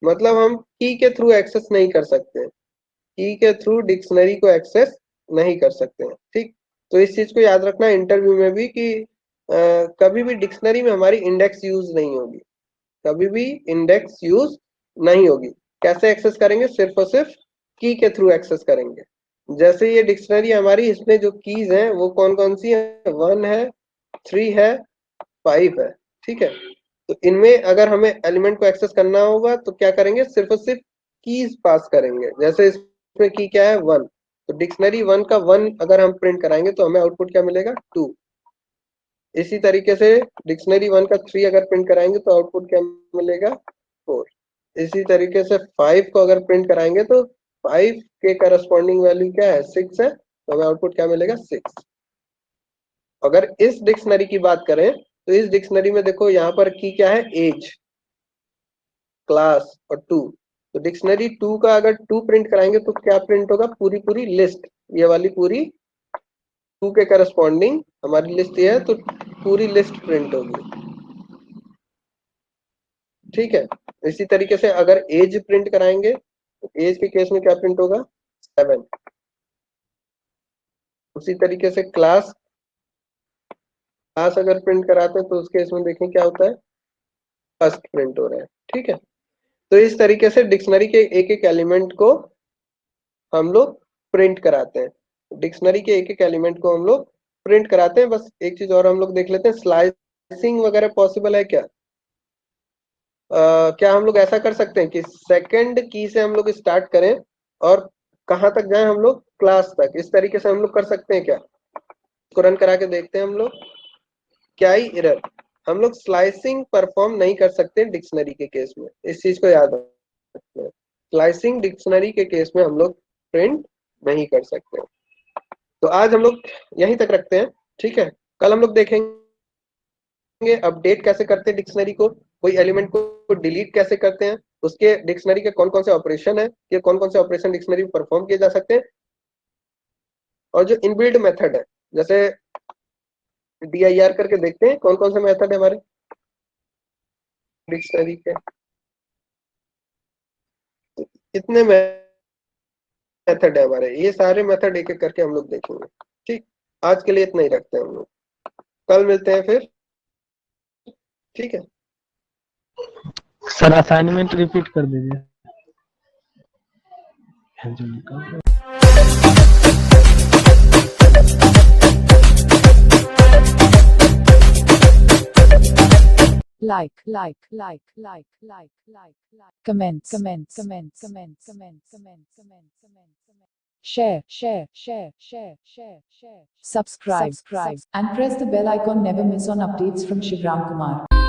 मतलब हम की के थ्रू एक्सेस नहीं कर सकते हैं, की के थ्रू डिक्शनरी को एक्सेस नहीं कर सकते हैं। ठीक, तो इस चीज को याद रखना इंटरव्यू में भी कि कभी भी डिक्शनरी में हमारी इंडेक्स यूज नहीं होगी, कभी भी इंडेक्स यूज नहीं होगी। कैसे एक्सेस करेंगे, सिर्फ और सिर्फ की के थ्रू एक्सेस करेंगे। जैसे ये डिक्शनरी हमारी, इसमें जो कीज हैं वो कौन कौन सी है, 1 है, 3 है, 5 है। ठीक है, तो इनमें अगर हमें एलिमेंट को एक्सेस करना होगा तो क्या करेंगे, सिर्फ और सिर्फ कीज पास करेंगे। जैसे इसमें की क्या है, 1, तो डिक्शनरी 1 का 1 अगर हम प्रिंट कराएंगे तो हमें आउटपुट क्या मिलेगा, 2। इसी तरीके से डिक्शनरी 1 का 3 अगर प्रिंट कराएंगे तो आउटपुट क्या मिलेगा, 4। इसी तरीके से 5 को अगर प्रिंट कराएंगे तो 5 के करस्पॉन्डिंग वैल्यू क्या है, 6 है, तो हमें आउटपुट क्या मिलेगा, 6। अगर इस डिक्शनरी की बात करें तो इस डिक्शनरी में देखो यहाँ पर की क्या है, एज, क्लास और 2। तो डिक्शनरी 2 का अगर 2 प्रिंट कराएंगे तो क्या प्रिंट होगा, पूरी पूरी लिस्ट, ये वाली पूरी 2 के करस्पॉन्डिंग हमारी लिस्ट ये है, तो पूरी लिस्ट प्रिंट होगी। ठीक है, इसी तरीके से अगर एज प्रिंट कराएंगे तो एज के केस में क्या प्रिंट होगा, 7। उसी तरीके से क्लास क्लास अगर प्रिंट कराते हैं तो उस केस में देखें क्या होता है, फर्स्ट प्रिंट हो रहा है। ठीक है, तो इस तरीके से डिक्शनरी के एक एक एलिमेंट को हम लोग प्रिंट कराते हैं। डिक्शनरी के एक एक एलिमेंट को हम लोग प्रिंट कराते हैं। बस एक चीज और हम लोग देख लेते हैं, स्लाइसिंग वगैरह पॉसिबल है क्या। क्या हम लोग ऐसा कर सकते हैं कि सेकंड की से हम लोग स्टार्ट करें और कहाँ तक जाए हम लोग, क्लास तक। इस तरीके से हम लोग कर सकते हैं क्या? इसको रन करा के देखते हैं हम लोग। क्या ही एरर, हम लोग स्लाइसिंग परफॉर्म नहीं कर सकते डिक्शनरी के केस में, इस चीज को याद रखना है। स्लाइसिंग डिक्शनरी के केस में हम लोग प्रिंट नहीं कर सकते। तो आज हम लोग यहीं तक रखते हैं, ठीक है। कल हम लोग देखेंगे अपडेट कैसे करते हैं डिक्शनरी को, कोई एलिमेंट को डिलीट कैसे करते हैं, उसके डिक्शनरी के कौन कौन से ऑपरेशन है, ये कौन कौन से ऑपरेशन डिक्शनरी में परफॉर्म किए जा सकते हैं, और जो इनबिल्ड मेथड है जैसे DIR करके देखते हैं कौन कौन से मेथड है हमारे डिक्शनरी के। कितने मेथड है हमारे, ये सारे मेथड एक एक करके हम लोग देखेंगे, ठीक। आज के लिए इतना ही रखते हैं हम लोग, कल मिलते हैं फिर, ठीक है। सर असाइनमेंट रिपीट कर दीजिए। like, comment, share, subscribe, and press the bell icon. Never miss on updates from Shivram Kumar.